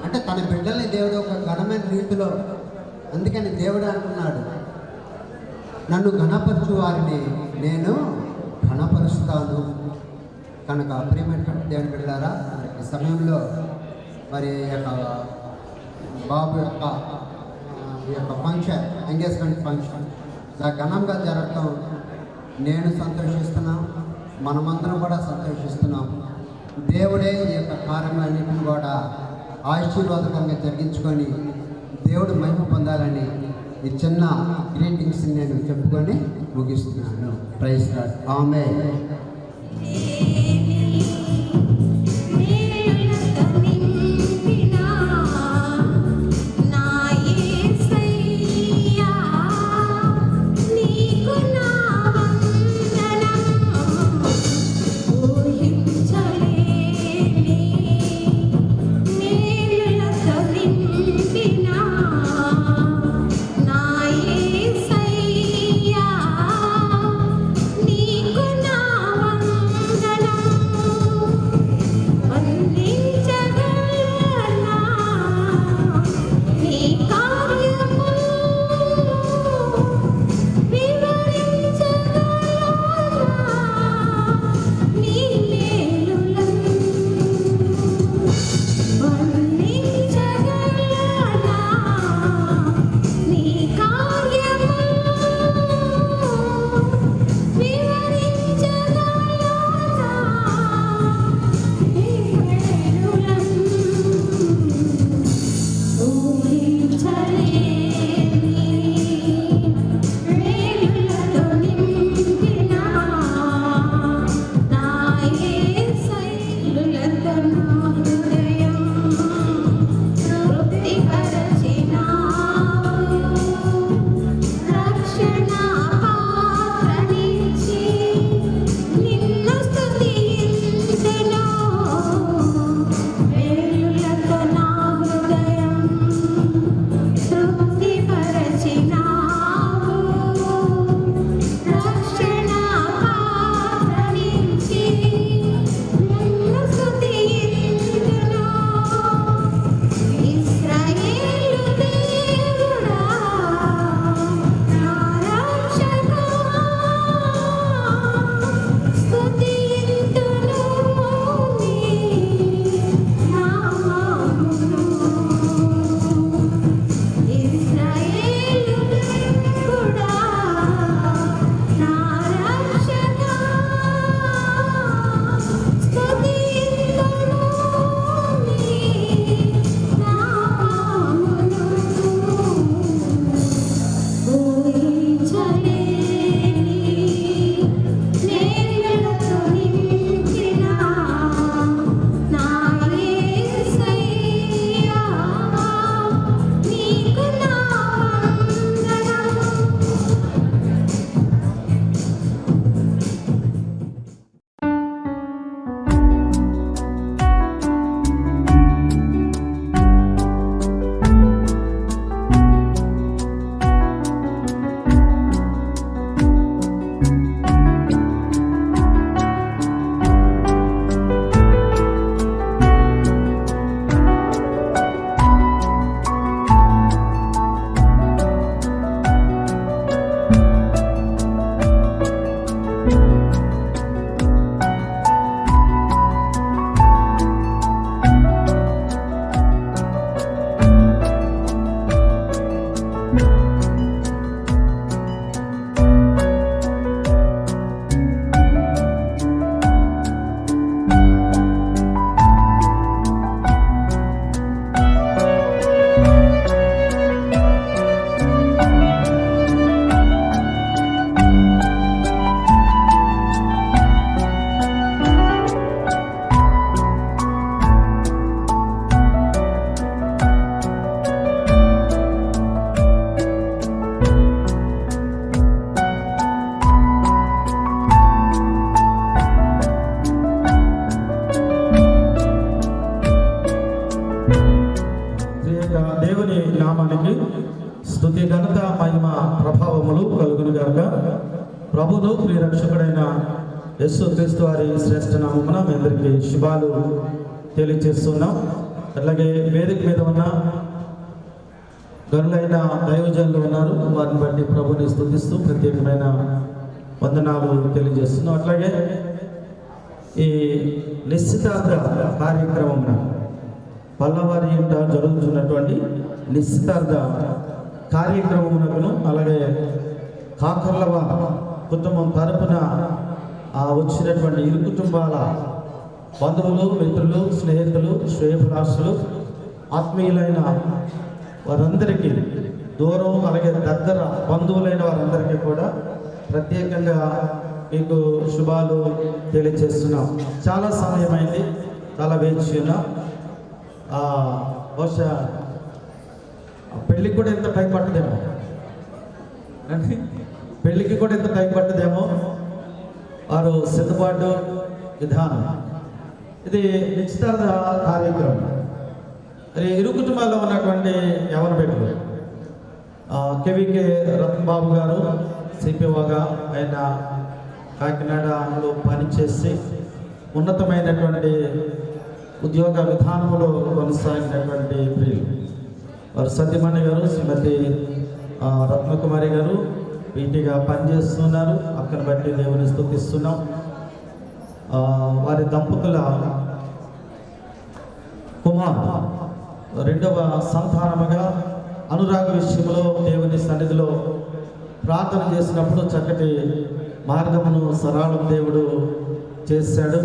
అంటే తన బిడ్డల్ని దేవుడు ఒక ఘనమైన రీతిలో, అందుకని దేవుడు అంటున్నాడు నన్ను ఘనపరచు వారిని నేను ఘనపరుస్తాను. కనుక ప్రియమైనటువంటి దేవుని బిడ్డలారా, ఈ సమయంలో మరి యొక్క బాబు యొక్క ఈ యొక్క ఫంక్షన్, ఎంగేజ్మెంట్ ఫంక్షన్ ఇలా ఘనంగా జరగటం నేను సంతోషిస్తున్నాం, మనమందరం కూడా సంతోషిస్తున్నాం. దేవుడే ఈ యొక్క కార్యములన్నింటిని కూడా ఆశీర్వాదకంగా జరిగించుకొని దేవుడు మహిమ పొందాలని ఈ చిన్న గ్రీటింగ్స్ నేను చెప్పుకొని ముగిస్తున్నాను. Praise Lord. ఆమేన్. ఊహించలేని త్రియక దేవుని నామానికి స్తుతి ఘనత మహిమ ప్రభావములు కలుగును గాక. ప్రభును ప్రియరక్షకుడైన యేసుక్రీస్తు వారి శ్రేష్ఠ నామమున మీ అందరికీ శుభాలు తెలియజేస్తున్నాం. అట్లాగే వేదిక మీద ఉన్న గనులైన దైవజనులు ఉన్నారు, వారిని బట్టి ప్రభుని స్తుతిస్తూ ప్రత్యేకమైన వందనాలు తెలియజేస్తున్నాం. అట్లాగే ఈ నిశ్చితార్థ కార్యక్రమం పల్లవారి ఇంట జరుగుతున్నటువంటి నిశ్చితార్థ కార్యక్రమమునకును అలాగే కాకర్లవ కుటుంబం తరపున వచ్చినటువంటి ఇరు కుటుంబాల బంధువులు, మిత్రులు, స్నేహితులు, శ్రేయభిలాషులు, ఆత్మీయులైన వారందరికీ, దూరం అలాగే దగ్గర బంధువులైన వారందరికీ కూడా ప్రత్యేకంగా మీకు శుభాలు తెలియజేస్తున్నాం. చాలా సమయమైంది, చాలా వేచి ఉన్నాం. బహుశా పెళ్ళికి కూడా ఎంత టైం పట్టదేమో, పెళ్ళికి కూడా ఎంత టైం పట్టదేమో. వారు సిద్ధపాటు విధానం ఇది నిశ్చితార్థ కార్యక్రమం. మరి ఇరు కుటుంబాల్లో ఉన్నటువంటి యవన బిడ్డలు కేవీకే రత్నబాబు గారు సిపిఓగా ఆయన కాకినాడలో పనిచేసి ఉన్నతమైనటువంటి ఉద్యోగ విధానంలో కొనసాగినటువంటి ప్రియులు వారు సత్యమణి గారు, శ్రీమతి రత్నకుమారి గారు వీటిగా పనిచేస్తున్నారు. అక్కను బట్టి దేవుని స్తుతిస్తున్నాం. వారి దంపతుల కుమార్ రెండవ సంతానముగా అనురాగ విషయంలో దేవుని సన్నిధిలో ప్రార్థన చేసినప్పుడు చక్కటి మార్గమును సరళం దేవుడు చేశాడు.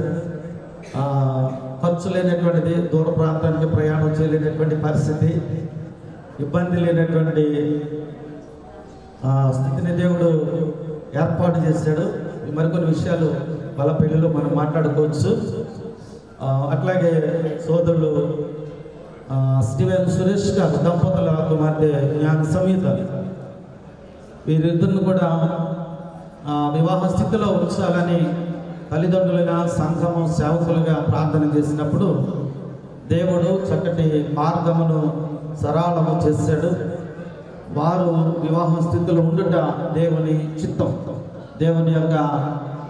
ఖర్చు లేనటువంటిది, దూర ప్రాంతానికి ప్రయాణం చేయలేనటువంటి పరిస్థితి, ఇబ్బంది లేనటువంటి స్థితిని దేవుడు ఏర్పాటు చేశాడు. మరికొన్ని విషయాలు వాళ్ళ పెళ్ళిలో మనం మాట్లాడుకోవచ్చు. అట్లాగే సోదరుడు స్టీవెన్ సురేష్ గారు దంపతుల కుమార్తె జ్ఞాన సమేత వీరిద్దరిని కూడా వివాహ స్థితిలో ఉంచాలని తల్లిదండ్రులుగా, సంఘము సేవకులుగా ప్రార్థన చేసినప్పుడు దేవుడు చక్కటి మార్గమును సరళము చేశాడు. వారు వివాహ స్థితిలో ఉండుట దేవుని చిత్తం, దేవుని యొక్క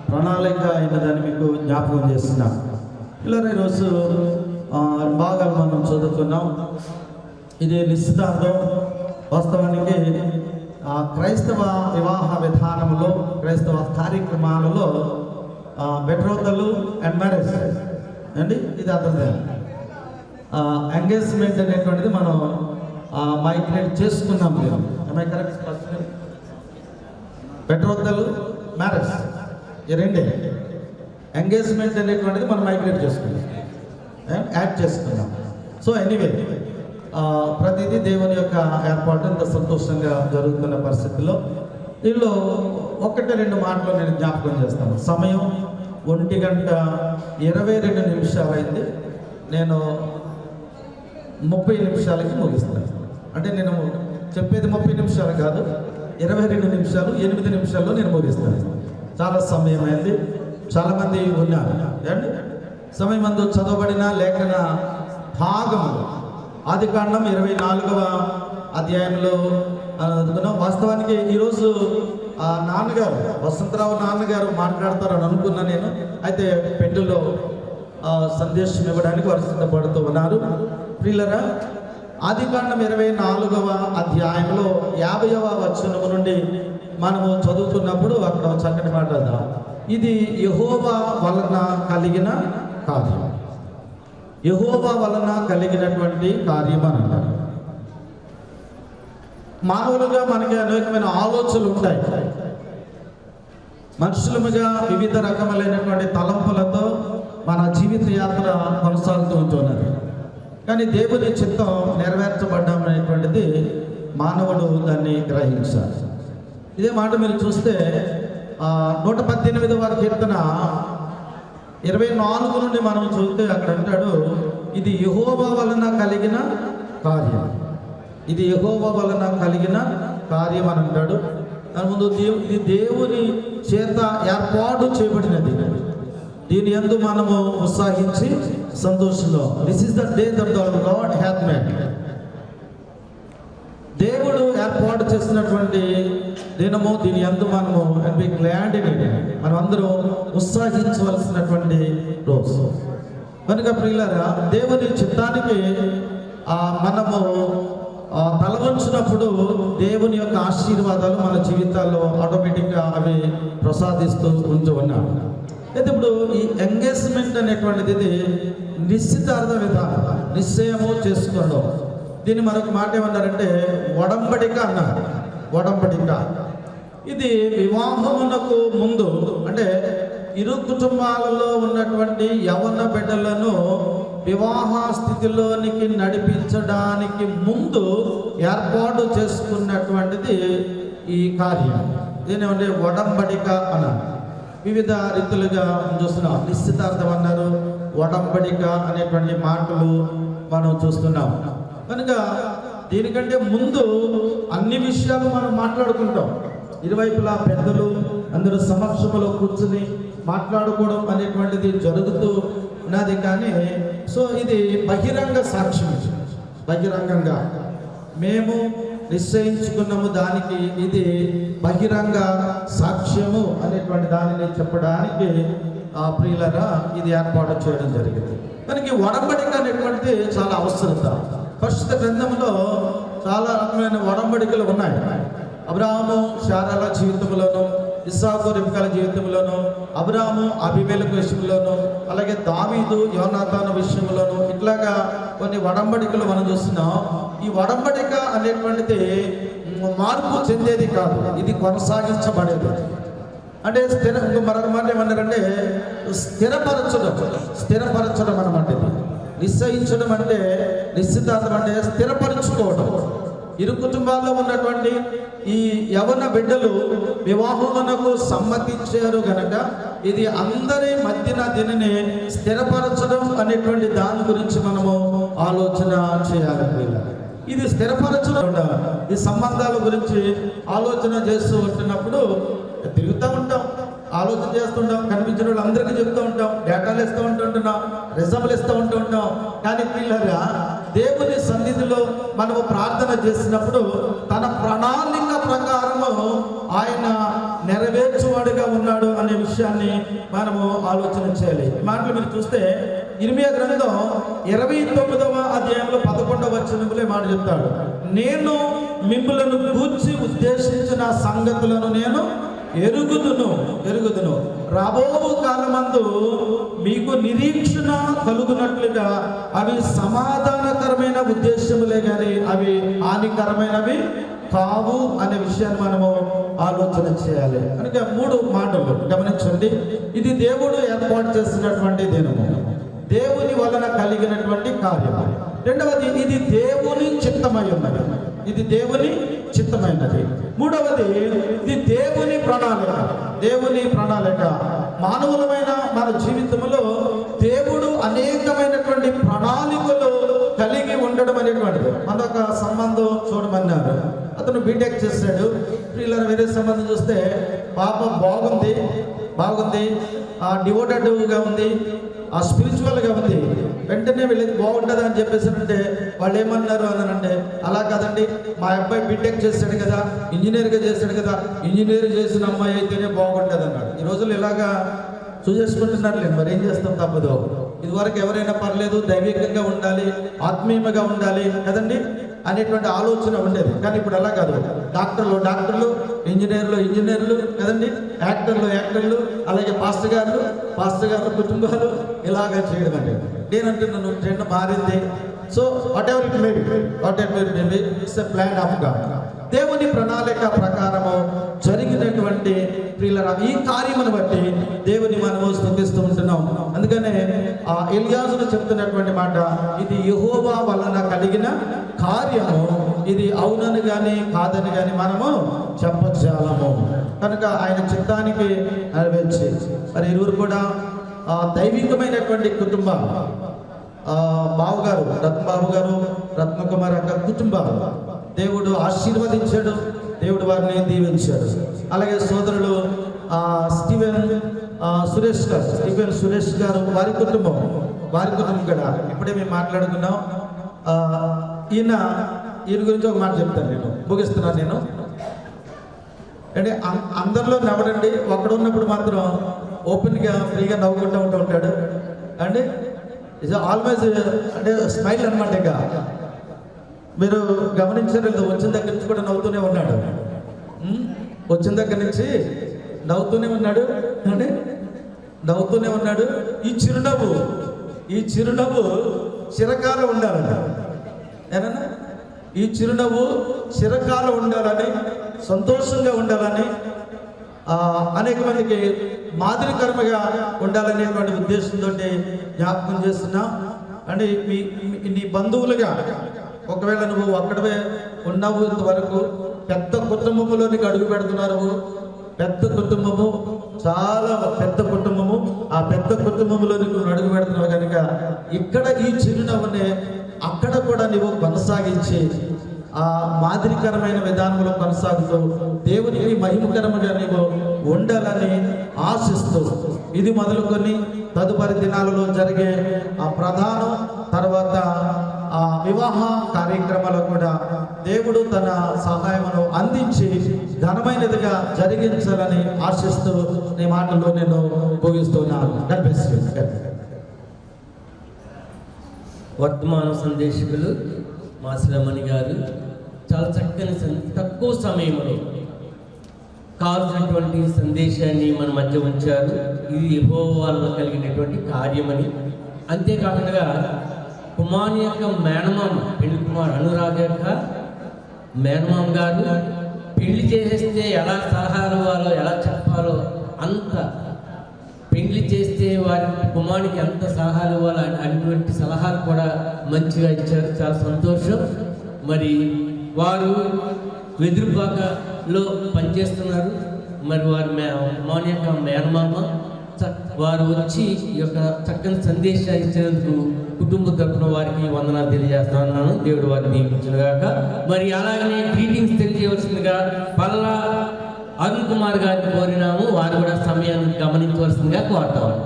ప్రణాళిక అయినదని మీకు జ్ఞాపకం చేస్తున్నాం. ఇలా ఈరోజు బాగా మనం చదువుకున్నాం. ఇది నిశ్చితార్థం. వాస్తవానికి క్రైస్తవ వివాహ విధానంలో, క్రైస్తవ కార్యక్రమాలలో బెట్రోతలు అండ్ మ్యారేజ్ అండి, ఇది అర్థం. ఎంగేజ్మెంట్ అనేటువంటిది మనం మైగ్రేట్ చేసుకున్నాం. మేము కరెక్ట్. బెట్రోతలు, మ్యారేజ్ ఈ రెండే. ఎంగేజ్మెంట్ అనేటువంటిది మనం మైగ్రేట్ చేసుకున్నాం, యాడ్ చేసుకున్నాం. సో ఎనీవే ప్రతిదీ దేవుని యొక్క ఏర్పాటు ఇంత సంతోషంగా జరుగుతున్న పరిస్థితుల్లో దీనిలో 1-2 మాటలు నేను జ్ఞాపకం చేస్తాను. సమయం 1:22 అయింది. నేను 30 నిమిషాలకి ముగిస్తాను. అంటే నేను చెప్పేది 30 నిమిషాలు కాదు, 22 నిమిషాలు, 8 నిమిషాల్లో నేను ముగిస్తాను. చాలా సమయం అయింది. చాలామంది ఉన్నారు అండి. సమయం మందు చదవబడిన లేఖన భాగములు ఆదికాండం 24వ అధ్యాయంలో అనుకున్నాం. వాస్తవానికి ఈరోజు నాన్నగారు వసంతరావు నాన్నగారు మాట్లాడతారని అనుకున్నా నేను. అయితే పెండులో సందేశం ఇవ్వడానికి వారు సిద్ధపడుతూ ఉన్నారు. ప్రియులరా, ఆదికాండం 24వ అధ్యాయంలో 50వ వచనము నుండి మనము చదువుతున్నప్పుడు అక్కడ చక్కటి మాట, ఇది యెహోవా వలన కలిగిన కార్యం, యెహోవా వలన కలిగినటువంటి కార్యం అని అంటారు. మానవులుగా మనకి అనేకమైన ఆలోచనలు ఉంటాయి. మనుషులుగా వివిధ రకములైనటువంటి తలంపులతో మన జీవిత యాత్ర కొనసాగుతూ ఉంటున్నది. కానీ దేవుని చిత్తం నెరవేర్చబడ్డామనేటువంటిది మానవుడు దాన్ని గ్రహించాలి. ఇదే మాట మీరు చూస్తే 118వ కీర్తన 24 నుండి మనం చూస్తే అక్కడ అంటాడు, ఇది యెహోవా వలన కలిగిన కార్యం, ఇది యెహోవా వలన కలిగిన కార్యం అని అంటాడు. దాని ముందు ఇది దేవుని చేత ఏర్పాటు చేయబడినది, దీని యందు మనము ఉత్సాహించి సంతోషంలో. This is the day that the lord hath made. చేసినటువంటి దినము, దీని యందు మనము and B glad in it, మనం అందరూ ఉత్సాహించవలసినటువంటి రోజు. కనుక ప్రియులారా, దేవుని చిత్తానికి మనము తల వంచినప్పుడు దేవుని యొక్క ఆశీర్వాదాలు మన జీవితాల్లో ఆటోమేటిక్గా అవి ప్రసాదిస్తూ ఉంటూ ఉన్నాడు. అయితే ఇప్పుడు ఈ ఎంగేజ్మెంట్ అనేటువంటిది ఇది నిశ్చితార్థ విధానం, నిశ్చయము చేసుకోవడం. దీన్ని మరొక మాట ఏమన్నారంటే ఒడంబడిక అన్నారు. ఒడంబడిక ఇది వివాహమునకు ముందు, అంటే ఇరు కుటుంబాలలో ఉన్నటువంటి యవ్వన బిడ్డలను వివాహ స్థితిలోనికి నడిపించడానికి ముందు ఏర్పాటు చేసుకున్నటువంటిది ఈ కార్యం. దీని ఒడంబడిక అన్నారు. వివిధ రీతులుగా చూస్తున్నాం. నిశ్చితార్థం అన్నారు, ఒడంబడిక అనేటువంటి మాటలు మనం చూస్తున్నాం. కనుక దీనికంటే ముందు అన్ని విషయాలు మనం మాట్లాడుకుంటాం. ఇరువైపులా పెద్దలు అందరూ సమక్షంలో కూర్చుని మాట్లాడుకోవడం అనేటువంటిది జరుగుతూ ఉన్నది. కానీ సో ఇది బహిరంగ సాక్ష్యం, బహిరంగంగా మేము నిశ్చయించుకున్నాము, దానికి ఇది బహిరంగ సాక్ష్యము అనేటువంటి దానిని చెప్పడానికి ప్రియులరా ఇది ఏర్పాటు చేయడం జరిగింది. మనకి ఒడంబడిక అనేటువంటిది చాలా అవసరత. పరిశుద్ధ గ్రంథంలో చాలా రకమైన ఒడంబడికలు ఉన్నాయి. అబ్రాహాము శారాల జీవితంలోను, ఇస్సాకు రెబెకాల జీవితంలోను, అబ్రాహాము అబీమెలెకు విషయంలోను, అలాగే దావీదు యోనాతాను విషయంలోను, ఇట్లాగా కొన్ని ఒడంబడికలు మనం చూస్తున్నాం. ఈ ఒడంబడిక అనేటువంటిది మార్పు చెందేది కాదు, ఇది కొనసాగించబడేది. అంటే మరొక మాట ఏమన్నారంటే స్థిరపరచడం అన్నమాట. ఇది నిశ్చయించడం అంటే, నిశ్చితార్థం అంటే స్థిరపరచుకోవడం. ఇరు కుటుంబాల్లో ఉన్నటువంటి ఈ యవన బిడ్డలు వివాహమునకు సమ్మతించారు గనక ఇది అందరి మధ్యన దీనిని స్థిరపరచడం అనేటువంటి దాని గురించి మనము ఆలోచన చేయాలి. ఇది స్థిరపరచడం, ఈ సంబంధాల గురించి ఆలోచన చేస్తూ ఉంటున్నప్పుడు తిరుగుతూ ఉంటాం, ఆలోచన చేస్తుంటాం, కనిపించిన వాళ్ళు అందరికీ చెప్తూ ఉంటాం, డేటాలు ఇస్తూ ఉంటుంటున్నాం, రిజల్ట్లు ఇస్తూ ఉంటుంటాం. కానీ పిల్లగా దేవుని సన్నిధిలో మనము ప్రార్థన చేసినప్పుడు తన ప్రణాళిక ప్రకారము ఆయన నెరవేర్చువాడుగా ఉన్నాడు అనే విషయాన్ని మనము ఆలోచన చేయాలి. మాటలు మీరు చూస్తే ఇర్మియా గ్రంథం 29వ అధ్యాయంలో 11వ వచనంలో మాట చెప్తాడు, నేను మిమ్ములను గూర్చి ఉద్దేశించిన సంగతులను నేను ఎరుగుదును రాబో కాలమందు మీకు నిరీక్షణ కలుగునట్లుగా అవి సమాధానకరమైన ఉద్దేశములే కానీ అవి హానికరమైనవి కావు అనే విషయాన్ని మనము ఆలోచన చేయాలి. కనుక 3 మాటలు గమనించండి. ఇది దేవుడు ఏర్పాటు చేసినటువంటి దినము, దేవుని వలన కలిగినటువంటి కార్యము. రెండవది, ఇది దేవుని చిత్తమై ఉన్నది, ఇది దేవుని చిత్తమైనది. మూడవది, ఇది దేవుని ప్రణాళిక. మానవులమైన మన జీవితంలో దేవుడు అనేకమైనటువంటి ప్రణాళికలు కలిగి ఉండడం అనేటువంటిది. మనొక సంబంధం చూడమన్నారు, అతను బీటెక్ చేశాడు. వీళ్ళ వేరే సంబంధం చూస్తే పాపం బాగుంది, డివోటెడ్గా ఉంది, స్పిరిచువల్గా ఉంది. వెంటనే వీళ్ళకి బాగుంటుంది అని చెప్పేసి అంటే వాళ్ళు ఏమన్నారు అని అంటే, అలా కాదండి, మా అబ్బాయి బీటెక్ చేశాడు కదా, ఇంజనీర్గా చేశాడు కదా, ఇంజనీర్ చేసిన అమ్మాయి అయితేనే బాగుంటుంది అన్నాడు. ఈ రోజులు ఇలాగా చూసేసుకుంటున్నారు. మరి ఏం చేస్తాం, తప్పదు. ఇదివరకు ఎవరైనా పర్లేదు, దైవికంగా ఉండాలి, ఆత్మీయంగా ఉండాలి కదండి అనేటువంటి ఆలోచన ఉండేది. కానీ ఇప్పుడు అలా కాదు. డాక్టర్లు, ఇంజనీర్లు కదండి, యాక్టర్లు, అలాగే పాస్టర్ గారు కుటుంబాలు ఇలాగా చేయడం అంటే నేనంటున్నాను, ట్రెండ్ మారింది. So what ever it may be, it's a plan of God. దేవుని ప్రణాళిక ప్రకారము జరిగినటువంటి ప్రియుల ఈ కార్యమును బట్టి దేవుని మనము స్తుతిస్తూ ఉంటున్నాం. అందుకనే ఎలియాజును చెప్తున్నటువంటి మాట, ఇది యెహోవా వలన కలిగిన కార్యము, ఇది అవునని కానీ కాదని కానీ మనము చెప్పజాలము. కనుక ఆయన చిత్తానికి నెరవేర్చి మరి ఇరువురు కూడా దైవికమైనటువంటి కుటుంబాలు, బాబుగారు రత్నబాబు గారు, రత్నకుమార్ అక్క కుటుంబాలు దేవుడు ఆశీర్వదించాడు, దేవుడు వారిని దీవించాడు. అలాగే సోదరులు స్టీవెన్ సురేష్ గారు వారి కుటుంబం కూడా ఇప్పుడే మేము మాట్లాడుకున్నాం. ఈయన గురించి ఒక మాట చెప్తాను, నేను ముగిస్తున్నాను. అంటే అందరిలో నవ్వడండి, ఒక్కడ ఉన్నప్పుడు మాత్రం ఓపెన్గా ఫ్రీగా నవ్వుకుంటూ ఉంటాడు అండి. ఇస్ ఆల్వేస్ అంటే స్మైల్ అనమాట. ఇక మీరు గమనించారు, వచ్చిన దగ్గర నుంచి కూడా నవ్వుతూనే ఉన్నాడు. వచ్చిన దగ్గర నుంచి నవ్వుతూనే ఉన్నాడు అంటే నవ్వుతూనే ఉన్నాడు. ఈ చిరునవ్వు చిరకాలం ఉండాలంట. ఏనన్నా ఈ చిరునవ్వు చిరకాలం ఉండాలని, సంతోషంగా ఉండాలని, అనేక మందికి మాదిరికరముగా ఉండాలనేటువంటి ఉద్దేశంతో జ్ఞాపకం చేస్తున్నాం. అంటే నీ బంధువులుగా ఒకవేళ నువ్వు అక్కడే ఉన్నావు, ఇంతవరకు పెద్ద కుటుంబంలోనికి అడుగు పెడుతున్నారు. పెద్ద కుటుంబము, చాలా పెద్ద కుటుంబము. ఆ పెద్ద కుటుంబంలోనికి నువ్వు అడుగు పెడుతున్నావు కనుక ఇక్కడ ఈ చిరునవ్వునే అక్కడ కూడా నువ్వు కొనసాగించి ఆ మాదిరికరమైన విధానంలో కొనసాగుతూ దేవునికి మహిమకరముగా నీవు ఉండాలని ఆశిస్తూ ఇది మొదలుకొని తదుపరి దినాలలో జరిగే ఆ ప్రధానం తర్వాత ఆ వివాహ కార్యక్రమాలు కూడా దేవుడు తన సహాయమును అందించి ఘనమైనదిగా జరిగించాలని ఆశిస్తూ నీ మాటల్లో నేను ముగిస్తున్నాను. వర్తమాన సందేశకులు మాసిరమణి గారు చాలా చక్కని తక్కువ సమయంలో కావాల్సినటువంటి సందేశాన్ని మన మధ్య ఉంచారు. ఇది యెహోవా వల్ల కలిగినటువంటి కార్యమని. అంతేకాకుండా కుమార్ యొక్క మేనమామ, పెళ్లి కుమార్ అనురాగ్ యొక్క మేనమామ గారు పెళ్లి చేసేస్తే ఎలా సలహాలు ఇవ్వాలో, ఎలా చెప్పాలో అంత, పెళ్లి చేస్తే వారి కుమారునికి ఎంత సలహాలు ఇవ్వాలో అటువంటి సలహాలు కూడా మంచిగా ఇచ్చారు. చాలా సంతోషం. మరి వారు వెదురుబాకలో పనిచేస్తున్నారు. మరి వారి కుమారు యొక్క మేనమామ వారు వచ్చి ఈ యొక్క చక్కని సందేశాన్ని ఇచ్చినందుకు కుటుంబ తరపున వారికి వందనాలు తెలియజేస్తున్నాను. దేవుడు వారిని దీవించుగాక. మరి అలాగనే గ్రీటింగ్స్ తెలియజేయవలసిందిగా పల్లా అరుణ్ కుమార్ గారిని కోరినాము. వారు కూడా సమయాన్ని గమనించవలసిందిగా కోరుతాము.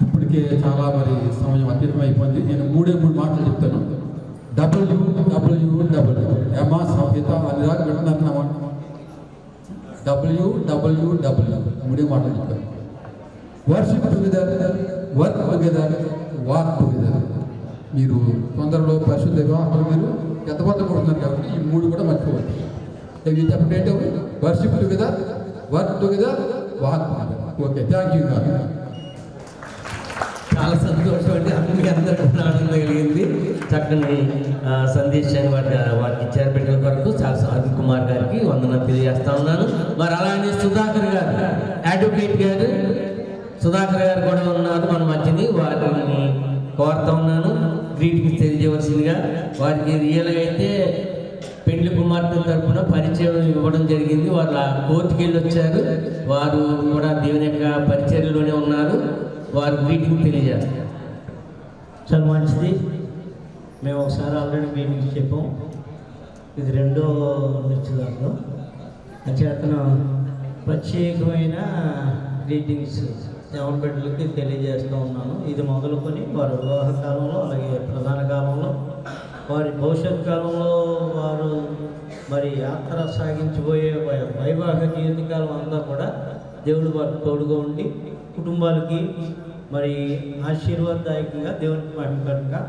ఇప్పటికే చాలా మరి సమయం అతీతం అయిపోయింది. నేను 3 మాటలు చెప్తాను. WWW ఎమా సంహిత అనురాగ్ వింటున్నామా? WWW 3 మాటలు చెప్తాను. Worship together, work together, walk together. మీరు తొందరలో పరిశుద్ధ వివాహాలు మీరు ఎంతమంది కొడుతున్నారు కాబట్టి ఈ 3 కూడా మర్చిపోవచ్చు. ఇవి చెప్పండి ఏంటో, worship together, work together, walk together. Okay, thank you. చాలా సంతోషం అండి. మీ అందరికీ ఆనందం కలిగింది. చక్కని సందేశాన్ని వారికి ఇచ్చారు. బిడ్డల కొరకు చాలా అరుణ్ కుమార్ గారికి వందనాలు తెలియజేస్తా ఉన్నాను. మరి అలానే సుధాకర్ గారు, అడ్వకేట్ గారు సుధాకర్ గారు కూడా ఉన్నారు మన మధ్యని. వారిని కోరుతా ఉన్నాను గ్రీటింగ్స్ తెలియజేయవలసిందిగా. వారికి రియల్గా అయితే పెళ్లి కుమార్తె తరఫున పరిచయం ఇవ్వడం జరిగింది. వాళ్ళ కోర్టుకి వెళ్ళి వచ్చారు. వారు కూడా దేవుని యొక్క పరిచర్యలోనే ఉన్నారు. వారు గ్రీటింగ్ తెలియజేస్తారు. చాలా మంచిది. మేము ఒకసారి ఆల్రెడీ మీటింగ్ చెప్పాం. ఇది 2వ నిశ్చితార్థం. అచేతన ప్రత్యేకమైన గ్రీటింగ్స్ యవన బిడ్డలకి తెలియజేస్తూ ఉన్నాను. ఇది మొదలుకొని వారి వివాహ కాలంలో, అలాగే ప్రధాన కాలంలో, వారి భవిష్యత్ కాలంలో వారు మరి యాత్ర సాగించబోయే వైవాహిక జీవితకాలం అంతా కూడా దేవుడు వారికి తోడుగా ఉండి కుటుంబాలకి మరి ఆశీర్వాదదాయకంగా దేవునికి మహిమకరంగా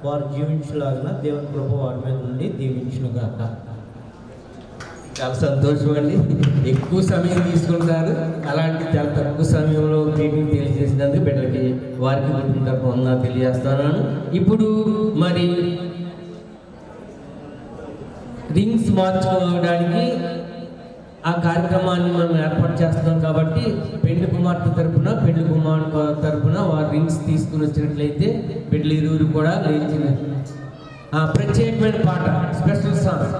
వారు జీవించలాగిన దేవుని కృప వారి మీద ఉండి దీవించునుగాక. చాలా సంతోషం అండి. ఎక్కువ సమయం తీసుకుంటారు. అలాంటి చాలా తక్కువ సమయంలో గ్రీటింగ్ తెలియజేసినందుకు బిడ్డలకి వారికి తరపున తెలియజేస్తున్నాను. ఇప్పుడు మరి రింగ్స్ మార్చుకోవడానికి ఆ కార్యక్రమాన్ని మనం ఏర్పాటు చేస్తున్నాం కాబట్టి పెళ్లి కుమార్తె తరపున, పెళ్లి కుమారుడు తరపున వారు రింగ్స్ తీసుకుని వచ్చినట్లయితే బిడ్డలు ఇరువురు కూడా లేచిన ప్రత్యేకమైన పాట, స్పెషల్ సాంగ్.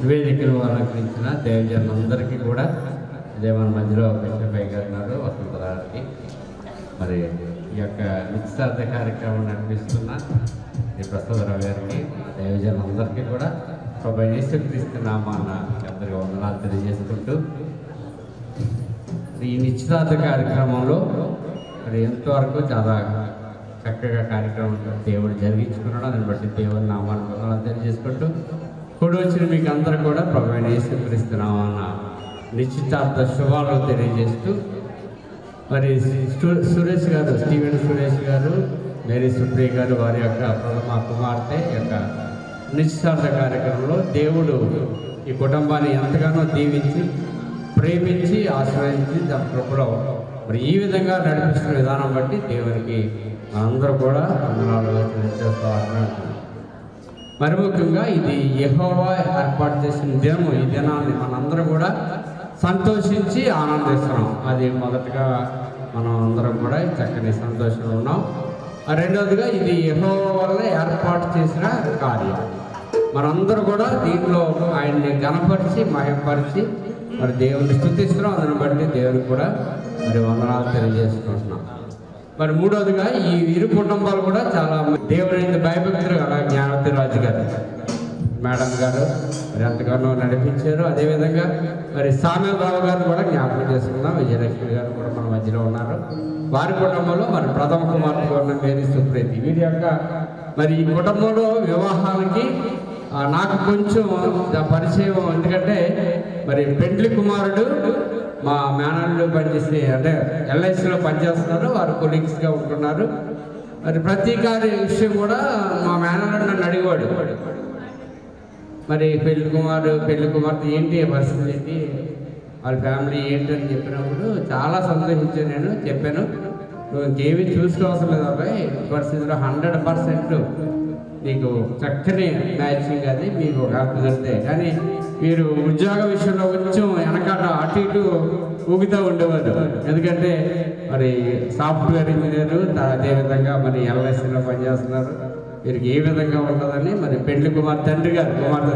వేదికను అలంకరించిన దేవజనులందరికీ కూడా దేవన మధ్యలో కృష్ణపై గారు ఉన్నారు, వసంతరావుకి మరి ఈ యొక్క నిశ్చితార్థ కార్యక్రమం నడిపిస్తున్న ఈ ప్రసాదరావు గారికి దేవజనులందరికీ కూడా ప్రభు యేసుక్రీస్తు నామాన అందరికీ వందనాలు తెలియజేసుకుంటూ ఈ నిశ్చితార్థ కార్యక్రమంలో మరి ఎంతవరకు చాలా చక్కగా కార్యక్రమం దేవుడు జరిగించుకున్నాడు. దాన్ని బట్టి దేవుని నామాన్ని వందనాలు తెలియజేసుకుంటూ కూడి వచ్చిన మీకు అందరూ కూడా ప్రభువైన యేసుక్రీస్తునామన్న నిశ్చితార్థ శుభాలు తెలియజేస్తూ మరి సురేష్ గారు, స్టీవెన్ సురేష్ గారు, మేరీ సుప్రియ గారు వారి యొక్క ప్రథమ కుమార్తె యొక్క నిశ్చితార్థ కార్యక్రమంలో దేవుడు ఈ కుటుంబాన్ని ఎంతగానో దీవించి ప్రేమించి ఆశ్రయించి దాని కృపలో మరి ఈ విధంగా నడిపిస్తున్న విధానం బట్టి దేవునికి అందరూ కూడా వందనాలు తెలియజేస్తాం. మరి ముఖ్యంగా ఇది యెహోవా ఏర్పాటు చేసిన దినము. ఈ దినాన్ని మనందరూ కూడా సంతోషించి ఆనందిస్తున్నాం. అది మొదటగా మనం అందరం కూడా చక్కని సంతోషంలో ఉన్నాం. రెండవదిగా ఇది యెహోవా వల్ల ఏర్పాటు చేసిన కార్యం. మనందరూ కూడా దీంట్లో ఆయన్ని ఘనపరిచి మహిమపరిచి మరి దేవుని స్తుతిస్తున్నాం. దాన్ని బట్టి దేవునికి కూడా మరి వందనాలు తెలియజేసుకుంటున్నాం. మరి మూడవదిగా ఈ ఇరు కుటుంబాలు కూడా చాలా దేవుని భయభక్తులు గల జ్ఞానవతి రాజు గారు మేడం గారు మరి ఎంతగానో నడిపించారు. అదేవిధంగా మరి సామ్యరావు గారు కూడా జ్ఞాపకం చేసుకున్నాం. విజయలక్ష్మి గారు కూడా మన మధ్యలో ఉన్నారు. వారి కుటుంబంలో మరి ప్రథమ కుమార్తె ఉన్న మేరీ సుప్రీతి వీరి యొక్క మరి ఈ కుటుంబంలో వివాహానికి నాకు కొంచెం పరిచయం. ఎందుకంటే మరి పెండ్లి కుమారుడు మా మేనల్లు పనిచేసి అంటే ఎల్ఐసిలో పనిచేస్తున్నారు. వారు కొలీగ్స్గా ఉంటున్నారు. మరి ప్రతి విషయం కూడా మా మేనల్లు నన్ను అడిగేవాడు. మరి పెళ్లి కుమార్తె ఏంటి పరిస్థితి ఏంటి, వాళ్ళ ఫ్యామిలీ ఏంటి అని చెప్పినప్పుడు చాలా సంతోషించాను. నేను చెప్పాను, నువ్వు ఇంకేమీ చూసుకోవాల్సిన లేదు అబ్బాయి, పరిస్థితిలో 100% నీకు చక్కని మ్యాచింగ్ అది మీకు కుదిరితే. కానీ మీరు ఉద్యోగ విషయంలో కొంచెం వెనకాల అటు ఇటు ఊగుతూ ఉండేవారు. ఎందుకంటే మరి సాఫ్ట్వేర్ ఇంజనీరు, అదేవిధంగా మరి ఎల్ఐసిలో పనిచేస్తున్నారు. వీరికి ఏ విధంగా ఉంటుందని మరి పెండ్లి కుమార్తె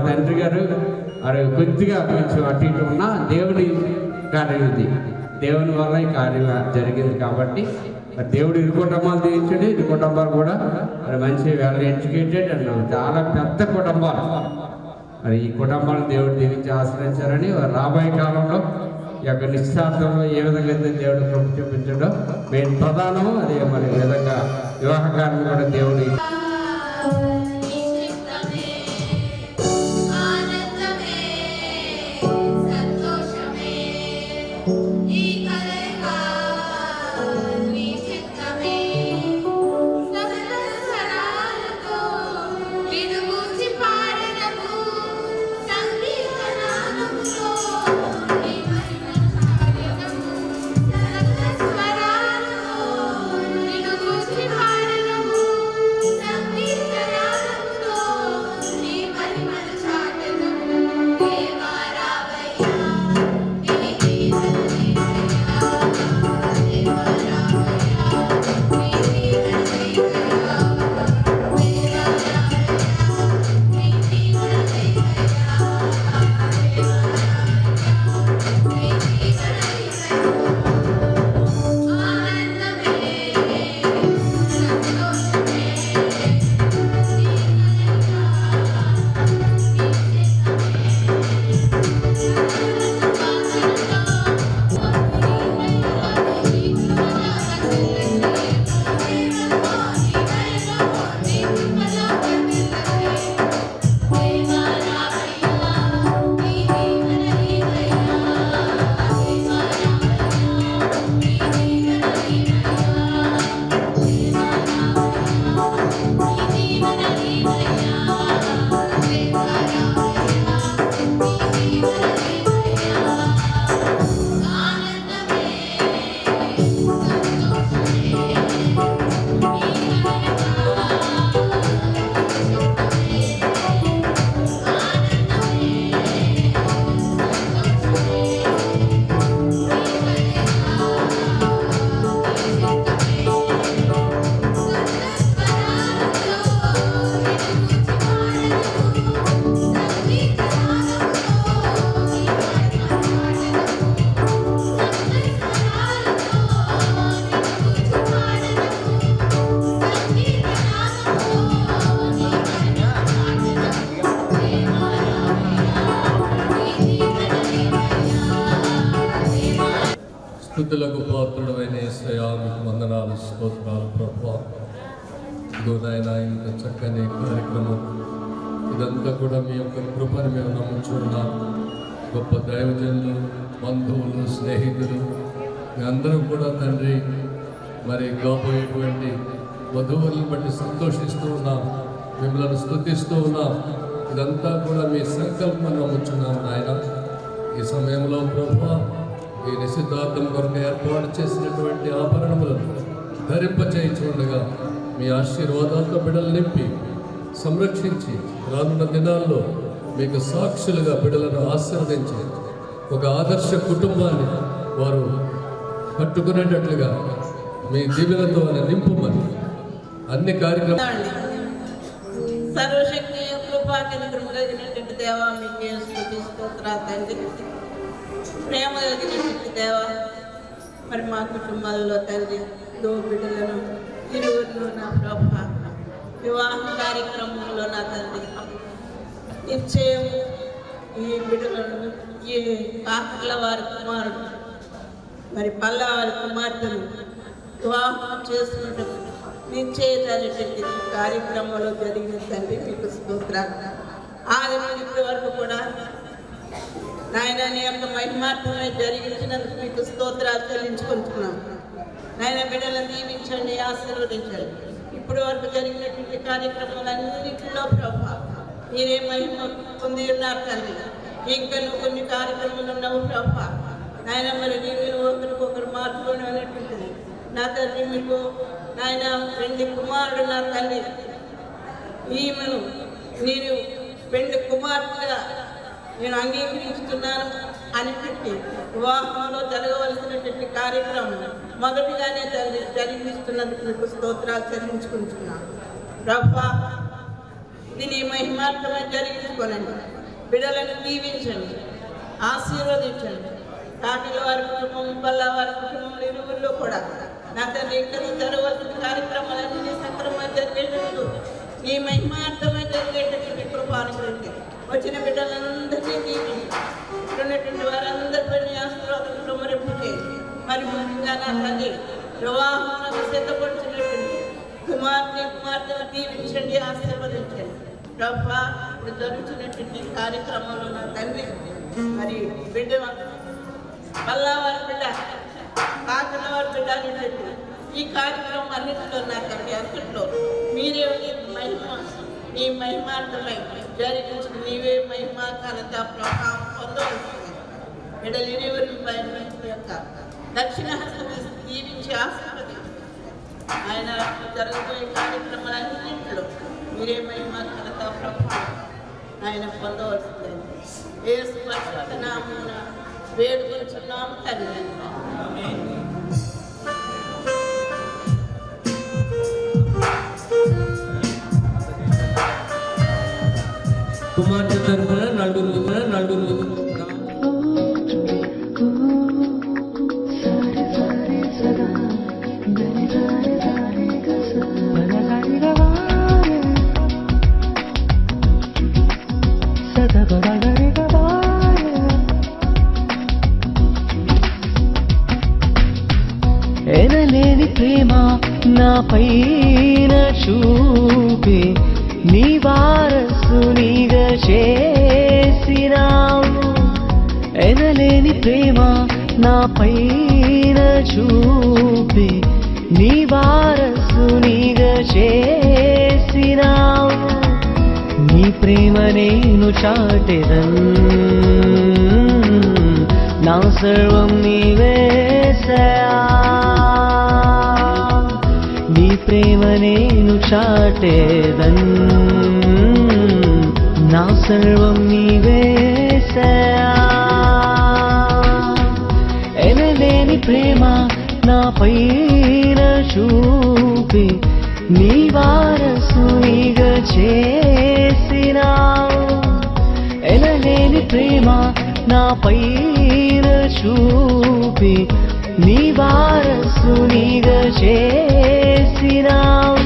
తండ్రి గారు మరి కొద్దిగా కొంచెం అటు ఇటు ఉన్న దేవుని కార్యం ఇది. దేవుని వల్ల ఈ కార్యం జరిగింది కాబట్టి మరి దేవుడు ఇరు కుటుంబాలు దీవించండి. ఇరు కుటుంబాలు కూడా మరి మంచి వెల్ ఎడ్యుకేటెడ్ అండ్ చాలా పెద్ద కుటుంబాలు. మరి ఈ కుటుంబాలను దేవుడు దీవించి ఆశ్రయించారని రాబోయే కాలంలో ఈ యొక్క నిశ్చార్థంలో ఏ విధంగా అయితే దేవుడు కృప చూపించడో మెయిన్ ప్రధానము అదే. మరి ఈ విధంగా వివాహకారం కూడా దేవుడు స్తుతులకు పాత్రుడైన యేసయ్యా మీకు వందనాలు, స్తోత్రాలు ప్రభువా. ఇదిగో నాయన ఇంత చక్కని కార్యక్రమం ఇదంతా కూడా మీ యొక్క కృపని మేము నమ్ముచున్నాం. గొప్ప దైవజనులు, బంధువులు, స్నేహితులు మీ అందరూ కూడా తండ్రి మరి కాబోయేటువంటి వధువులను బట్టి సంతోషిస్తూ ఉన్నాం, మిమ్మల్ని స్తుతిస్తూ ఉన్నాం. ఇదంతా కూడా మీ సంకల్పం నమ్ముచున్నాం నాయన. ఈ సమయంలో ప్రభువా ఈ నిశ్చితార్థం కొరకు ఏర్పాటు చేసినటువంటి ఆభరణములను ధరింపచేయించుండగా మీ ఆశీర్వాదాలతో బిడ్డలు నింపి సంరక్షించి రానున్న దినాల్లో మీకు సాక్షులుగా బిడ్డలను ఆశీర్వదించి ఒక ఆదర్శ కుటుంబాన్ని వారు కట్టుకునేటట్లుగా మీ దీవెనతో నింపుమని అన్ని కార్యక్రమాలు సర్వశక్తి కృపాకేంద్రము కలిగినటువంటి దేవా మీకే స్తుతి స్తోత్రాలు తండ్రి. ప్రేమ కలిగినటువంటి దేవా మరి మా కుటుంబాల్లో తండ్రి బిడ్డలను ఇరువురు నా ప్రభా వివాహ కార్యక్రమంలో నా తండ్రి నిశ్చయం ఈ బిడ్డలను ఈ కాకర్ల వారి కుమారుడు మరి పల్ల వారి కుమార్తెను వివాహం చేసుకున్నట్టు నిశ్చయితమైనటువంటి కార్యక్రమంలో జరిగిన తండ్రి మీకు స్తోత్రాలు. ఆది నుండి ఇప్పటి వరకు కూడా నాయన నీ యొక్క మహిమార్థమే జరిగించినందుకు మీకు స్తోత్రాలు చెల్లించుకుంటున్నాం. నాయన బిడ్డలను దీవించండి, ఆశీర్వదించండి. ఇప్పటి వరకు జరిగినటువంటి కార్యక్రమాలన్నింటిలో ప్రభా మీరే మహిమ పొంది ఉన్నారు తండ్రి. ఇంకా కొన్ని కార్యక్రమాలు ఉన్నావు ప్రభా నాయన. మరి నేను ఒకరికొకరు మార్చుకోవడం అనేటువంటిది నా తండ్రి. మీకు నాయన పెండి కుమారుడు నా తండ్రి, ఈమెను నేను పెండి కుమార్తెగా నేను అంగీకరిస్తున్నాను అనేటువంటి వివాహంలో జరగవలసినటువంటి కార్యక్రమం మొదటిగానే జరిగిస్తున్నందుకు మీకు స్తోత్రాలు చెల్లించుకుంటున్నాను ప్రభా. దీని మహిమార్థమై జరిగించుకోనండి, బిడ్డలను దీవించండి, ఆశీర్వదించండి. కాకిల వారి కుటుంబం, పల్ల వారి కుటుంబం ఇరువుల్లో కూడా నా తండ్రి ఇక్కడ జరగవలసిన కార్యక్రమాలన్నీ సక్రమంగా జరిగేటట్టు నీ మహిమార్థమై జరిగేటటువంటి కృపానుగ్రహించి వచ్చిన బిడ్డలందరినీ దీవించి ఉన్నటువంటి వారందరిపై ఆశీర్వాదంతో మరింపుకే మరి ముఖ్యంగా నా తండ్రి వివాహానికి సిద్ధపడుతున్నటువంటి కుమార్తెను దీవించండి, ఆశీర్వదించండి ప్రభా. ఇప్పుడు జరుగుతున్నటువంటి కార్యక్రమంలో నా తండ్రి మరి బిడ్డ పల్లవారి బిడ్డ, కాకల వారి బిడ్డ అనేటువంటి ఈ కార్యక్రమం అన్నింటిలో నా తండ్రి అంతట్లో మీరే మీ మహిమార్థమై జరిగించిన నీవే మహిమ ఘనత ప్రభావం పొందవలసింది. బిడ్డలు ఇరువురిపై యొక్క దక్షిణ హస్తమే దీవించి ఆశీర్వదించి ఆయన జరగబోయే కార్యక్రమాలన్నింటిలో మీరే మహిమ ఘనత ప్రభావం ఆయన పొందవలసిందండి. యేసు పరిశుద్ధ నామమున వేడుకొంచున్నాము తండ్రి. కుమార్తె తరఫున నలుగురు ఎనలేని ప్రేమ నా పైన చూపి నీ వారసునిగా చేసినావు. ఎనలేని ప్రేమ నా పైన చూపి నీ వారసునిగా చేసినావు. నీ ప్రేమ నేను చాటెదన్, నా సర్వం నీవేసయా. నీ ప్రేమ నేను చాటెదన్, నా సర్వం నీవేసయా. ఎనలేని ప్రేమ నా పైన చూపి నీ వారసునిగా చేసినావు. ఎనలేని ప్రేమ నా పైన చూపి నీ వారసునిగా చేసినావు.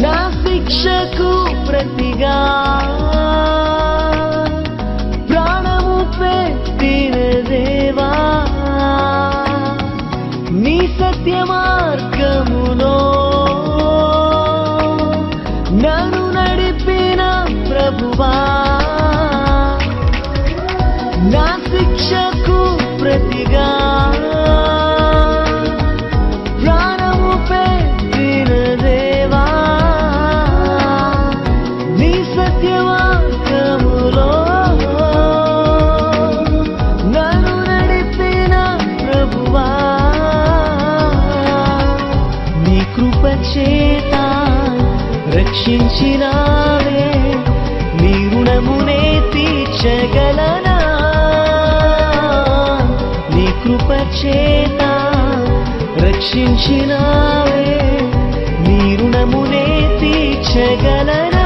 నా శిక్షకు ప్రతిగా ప్రాణము పెట్టిన దేవా, నీ సత్య మార్గములో నన్ను నడిపిన ప్రభువా, నా శిక్షకు ప్రతిగా ప్రాణము పెట్టిన దేవా, నీ సత్య మార్గములో నన్ను నడిపిన ప్రభువా, నీ కృప చేత రక్షించినావే, నీ రుణమునే తీర్చగలనా, నీ కృప చేత రక్షించినావే, నీ రుణమునే తీర్చగలనా,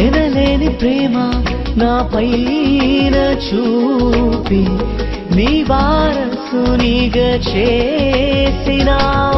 ఎనలేని ప్రేమ నా పైన చూపి నీ వారసునిగా చేసినావు.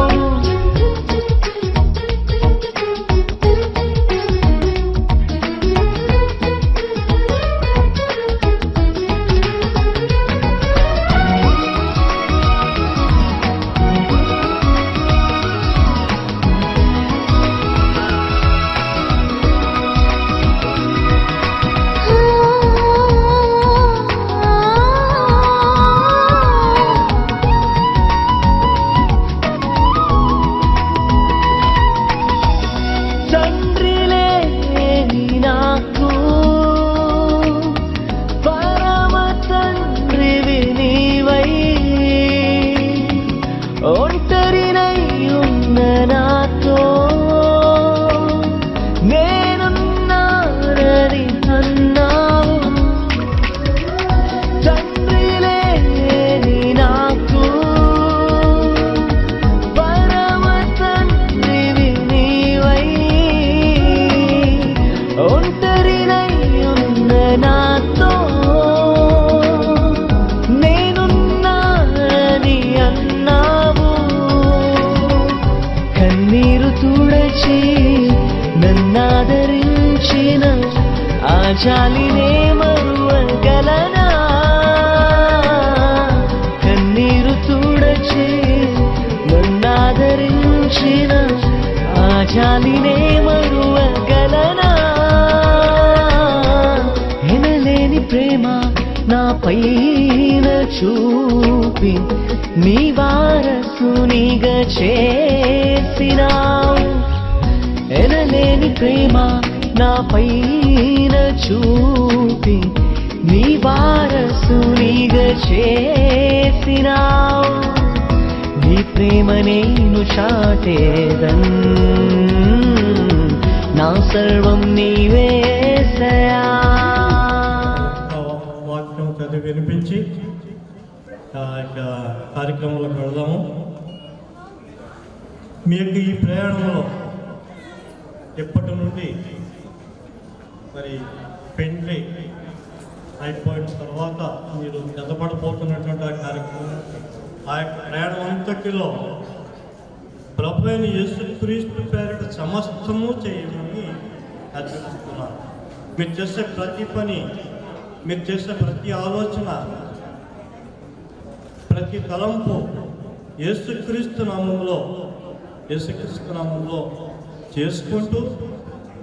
నన్నాదరించిన ఆ జాలినే మరువగలనా, కన్నీరు తుడచి నన్నాదరించిన ఆ జాలినే మరువగలనా, ఎనలేని ప్రేమ నా పైన చూపి నీ వారసునిగా చేసినావు, ఎనలేని ప్రేమ నా పైన చూపి నీ వారసునిగా చేసినావు, నీ ప్రేమ నేను చాటేదన్, నా సర్వం నీవేసయా. వాక్యం చదివి వినిపించి కార్యక్రమంలోకి వెళదాము. మీ యొక్క ఈ ప్రయాణంలో ఎప్పటి నుండి మరి పెండ్లి అయిపోయిన తర్వాత మీరు జతపడిపోతున్నటువంటి ఆ కార్యక్రమం, ఆ యొక్క ప్రయాణం అంతటిలో ప్రభు అయిన యేసుక్రీస్తు పేరిట సమస్తము చేయమని అర్పిస్తున్నాను. మీరు చేసే ప్రతి పని, మీరు చేసే ప్రతి ఆలోచన, ప్రతి తలంపు యేసుక్రీస్తు నామంలో చేసుకుంటూ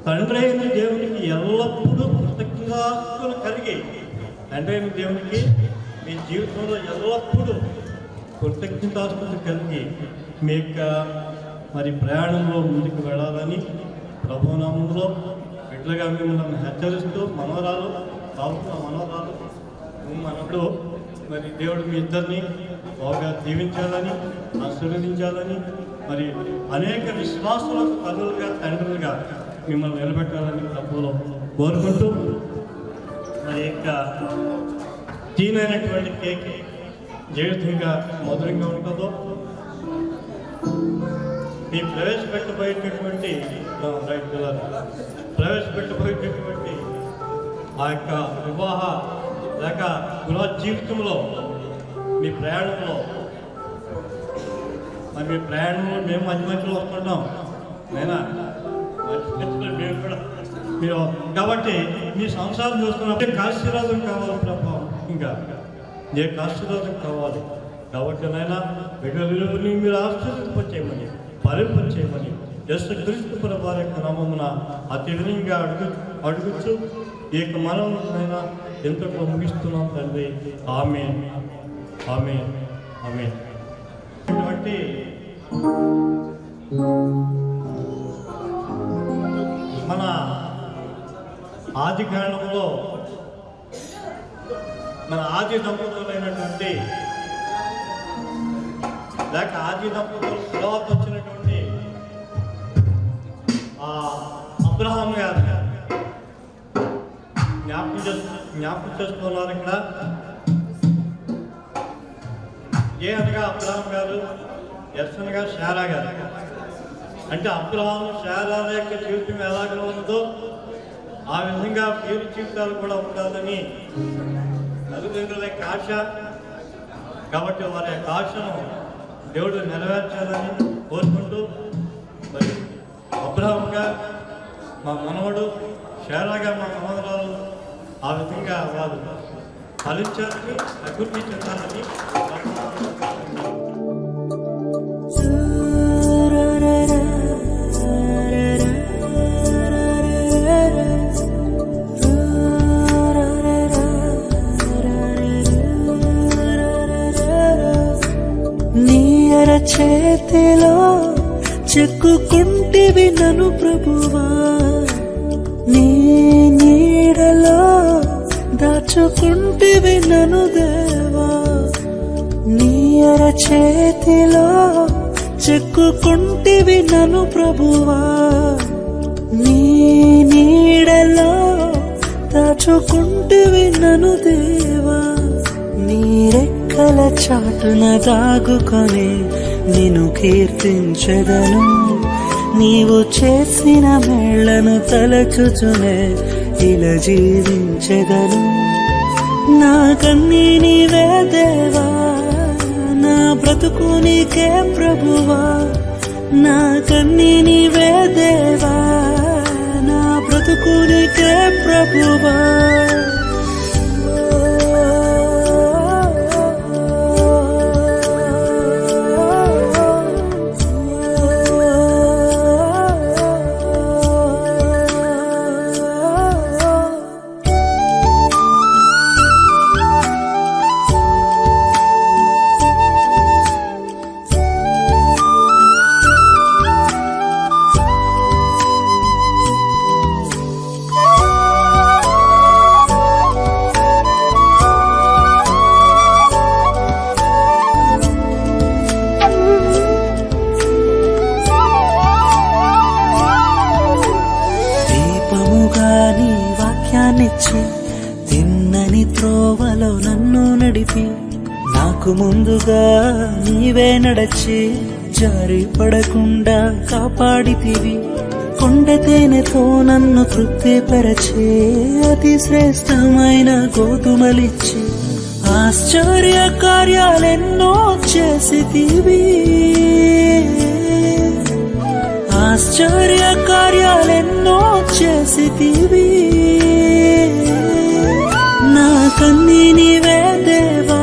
తండ్రి అయిన దేవునికి ఎల్లప్పుడూ కృతజ్ఞతాస్తులు కలిగి, తండ్రి అయిన దేవునికి మీ జీవితంలో ఎల్లప్పుడూ కృతజ్ఞతాస్తులు కలిగి మీ యొక్క మరి ప్రయాణంలో ముందుకు వెళ్ళాలని ప్రభునామంలో బిడ్డలుగా మిమ్మల్ని హెచ్చరిస్తూ మనవరాలు మనప్పుడు మరి దేవుడు మీ ఇద్దరిని బాగా దీవించాలని, ఆశీర్వదించాలని, మరి అనేక విశ్వాసాలకు తల్లులుగా తండ్రులుగా మిమ్మల్ని నిలబెట్టాలని ప్రభువులో కోరుకుంటూ, మరి యొక్క తీనైనటువంటి కేక్ ఏ విధంగా మధురంగా ఉంటుందో మీ ప్రవేశపెట్టబోయేటటువంటి ఆ యొక్క వివాహ లేక గృహ జీవితంలో మీ ప్రయాణంలో మరి మీ ప్రయాణం మేము మధ్య మధ్యలో వస్తుంటాం నేనా మేము కూడా మీరు కాబట్టి మీ సంసారం చూస్తున్నప్పుడు ఆశీర్వాదం కావాలి ప్రభావం, ఇంకా నీకు ఆశీర్వాదం కావాలి కాబట్టి నాయన బిడ్డలని మీరు ఆశీర్వదింపచేయమని ఫలింపచేయమని జస్ట్ క్రీస్తు వారి యొక్క నామమున అతి వినయంగా అడుగుచు ఈ యొక్క మనం నాయన ఎంతకు ముగిస్తున్నాం తండ్రి. ఆమేన్ ఆమేన్ ఆమేన్. ఇటువంటి మన ఆది కాండంలో మన ఆది దంపతులైనటువంటి లేక ఆది దంపతులు తర్వాత వచ్చినటువంటి అబ్రహాం గారు జ్ఞాపకం చేస్తున్నారు ఇక్కడ. ఏ అనగా అబ్రహాం గారు, ఎస్ అనగా శారా గారు. అంటే అబ్రహాం శారా యొక్క జీవితం ఎలాగ ఉన్నదో ఆ విధంగా వీరి జీవితాలు కూడా ఉండాలని తల్లిదండ్రుల యొక్క ఆశ. కాబట్టి వారి యొక్క ఆశను దేవుడు నెరవేర్చాలని కోరుకుంటూ మరి అబ్రహాంగా మా మనవడు, శారాగా మా మనవరాలు ఆ విధంగా వారు ఫలించాలని అభివృద్ధి చెందాలని చేతిలో చెక్కుకుంటివి నన్ను ప్రభువా, నీ నీడలో దాచుకుంటివి నన్ను దేవా. నీ చేతిలో చెక్కుకుంటివి నన్ను ప్రభువా, నీ నీడలో దాచుకుంటివి నన్ను దేవా. నీ రెక్కల చాటున దాగుకొని నిన్ను కీర్తించెదను, నీవు చేసిన మేళ్లను తలచుచునే ఇలా జీవించెదను. నా కన్నీ నీవే దేవా, నా బ్రతుకు నీకే ప్రభువా. నా కన్నీ నీవే దేవా, నా బ్రతుకు నీకే ప్రభువా. తిన్నని త్రోవలో నన్ను నడిపి నాకు ముందుగా నీవే నడచి జారి పడకుండా కాపాడితివి. కొండ తేనెతో నన్ను తృప్తిపరచే అతి శ్రేష్టమైన గోధుమలిచ్చి ఆశ్చర్య కార్యాలెన్నో చేసితివి. ఆశ్చర్య కార్యాలెన్నో చేసితివి. నా కన్నీ నీవే దేవా,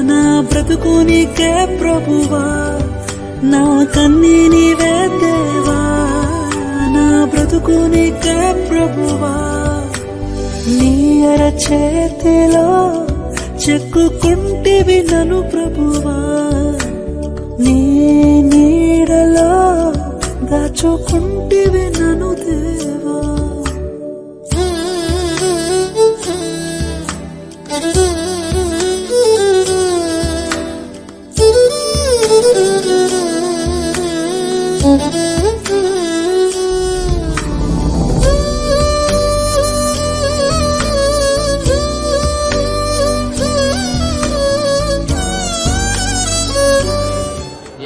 నా బ్రతుకు నీకే ప్రభువా. నా కన్నీ నీవే దేవా, నా బ్రతుకు నీకే ప్రభువా. నీ చేతిలో చెక్కుకుంటివి నన్ను ప్రభువా, నీ నీడలో దాచుకుంటివి నన్ను దేవా.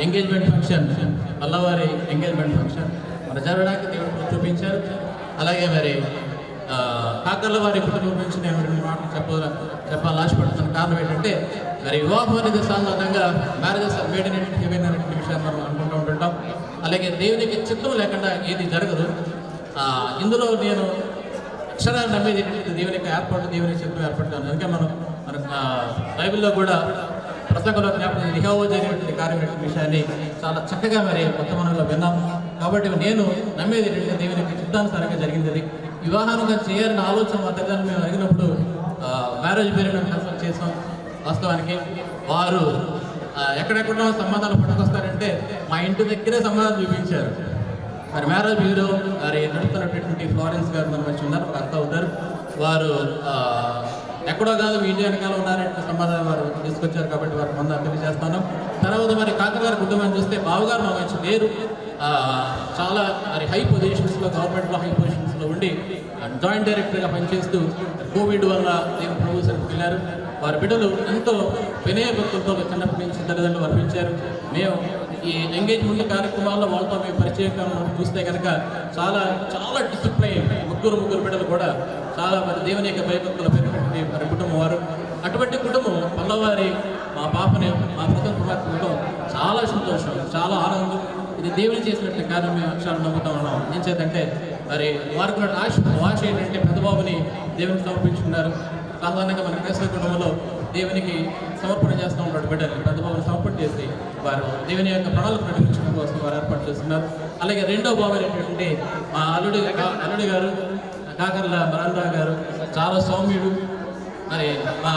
ఎంగేజ్మెంట్ ఫంక్షన్, అల్లవారి ఎంగేజ్మెంట్ ఫంక్షన్ మరి జరగడానికి దేవుడు చూపించారు. అలాగే మరి కాకర్ల వారి కుటుంబం నుంచి నేను రెండు మాటలు చెప్పాలని ఆశపడుతున్న కారణం ఏంటంటే మరి వివాహం అనేది సాధారణంగా మ్యారేజెస్ మేడ్ ఇన్ హెవెన్ అనేటువంటి విషయాన్ని మనం అనుకుంటూ ఉంటుంటాం. అలాగే దేవునికి చిత్తం లేకుండా ఏది జరగదు. ఇందులో నేను అక్షరాన్ని నమ్మేది ఏంటంటే దేవుని యొక్క ఏర్పాటు, దేవుని చిత్తం ఏర్పడతాను. అందుకే మన బైబిల్లో కూడా ప్రసంగంలో జ్ఞాపకం యెహోవా జరిగినటువంటి కార్యం విషయాన్ని చాలా చక్కగా మరి కొత్త మనలో విన్నాం. కాబట్టి నేను నమ్మేది ఏంటంటే దేవుని యొక్క చిత్తానుసారంగా జరిగింది. అది వివాహాలుగా చేయాలని ఆలోచన మా తల్లిదండ్రులు మేము అడిగినప్పుడు మ్యారేజ్ పీరియడ్ కన్సల్ట్ చేసాం. వాస్తవానికి వారు ఎక్కడెక్కడ సంబంధాలు పట్టుకొస్తారంటే మా ఇంటి దగ్గరే సంబంధాలు చూపించారు. మరి మ్యారేజ్ బ్యూరో మరి నడుపుతున్నటువంటి ఫ్లోరెన్స్ గారు మన వచ్చి ఉన్నారు, అత్త అవుతారు. వారు ఎక్కడో కాదు మీ ఇంటి వెనకాల ఉన్నారంటే సంబంధాలు వారు తీసుకొచ్చారు. కాబట్టి వారు ముందు తెలియజేస్తాను. తర్వాత మరి కాకర గారి కుటుంబాన్ని చూస్తే బావగారు మా మంచి లేరు. చాలా మరి హై పొజిషన్స్లో, గవర్నమెంట్లో హై పొజిషన్స్లో ఉండి జాయింట్ డైరెక్టర్గా పనిచేస్తూ కోవిడ్ వల్ల దేవుని ప్రభు సరికి వెళ్ళారు. వారి బిడ్డలు ఎంతో వినయ భక్తులతో చిన్నప్పటి నుంచి తల్లిదండ్రులు అర్పించారు. మేము ఈ ఎంగేజ్మెంట్ కార్యక్రమాల్లో వాళ్ళతో మేము పరిచయం చూస్తే కనుక చాలా చాలా డిసిప్లైన్ ముగ్గురు బిడ్డలు కూడా చాలా మరి దేవుని యొక్క భయభక్తులు పెరిగినటువంటి మరి కుటుంబం వారు. అటువంటి కుటుంబం పల్లవారి మా పాపని మా ప్రథమ కుమార్తె చాలా సంతోషం, చాలా ఆనందం. ఇది దేవుని చేసినట్టు కార్యం మేము అక్షరాలు నమ్ముతా ఉన్నాం. ఏం చేద్దంటే మరి వారికి ఆశ ఏంటంటే పెద్దబాబుని దేవునికి సమర్పించుకున్నారు. సాధారణంగా మన క్రైస్తవ కుటుంబంలో దేవునికి సమర్పణ చేస్తూ ఉంటాడు బిడ్డలు. పెద్దబాబుని సమర్పణ చేసి వారు దేవుని యొక్క ప్రణాళిక ప్రకటించడం కోసం వారు ఏర్పాటు చేస్తున్నారు. అలాగే రెండో బాబు ఏంటంటే మా అల్లుడి గారు కాకర్ల మరణరావు గారు చాలా సౌమ్యుడు. మరి మా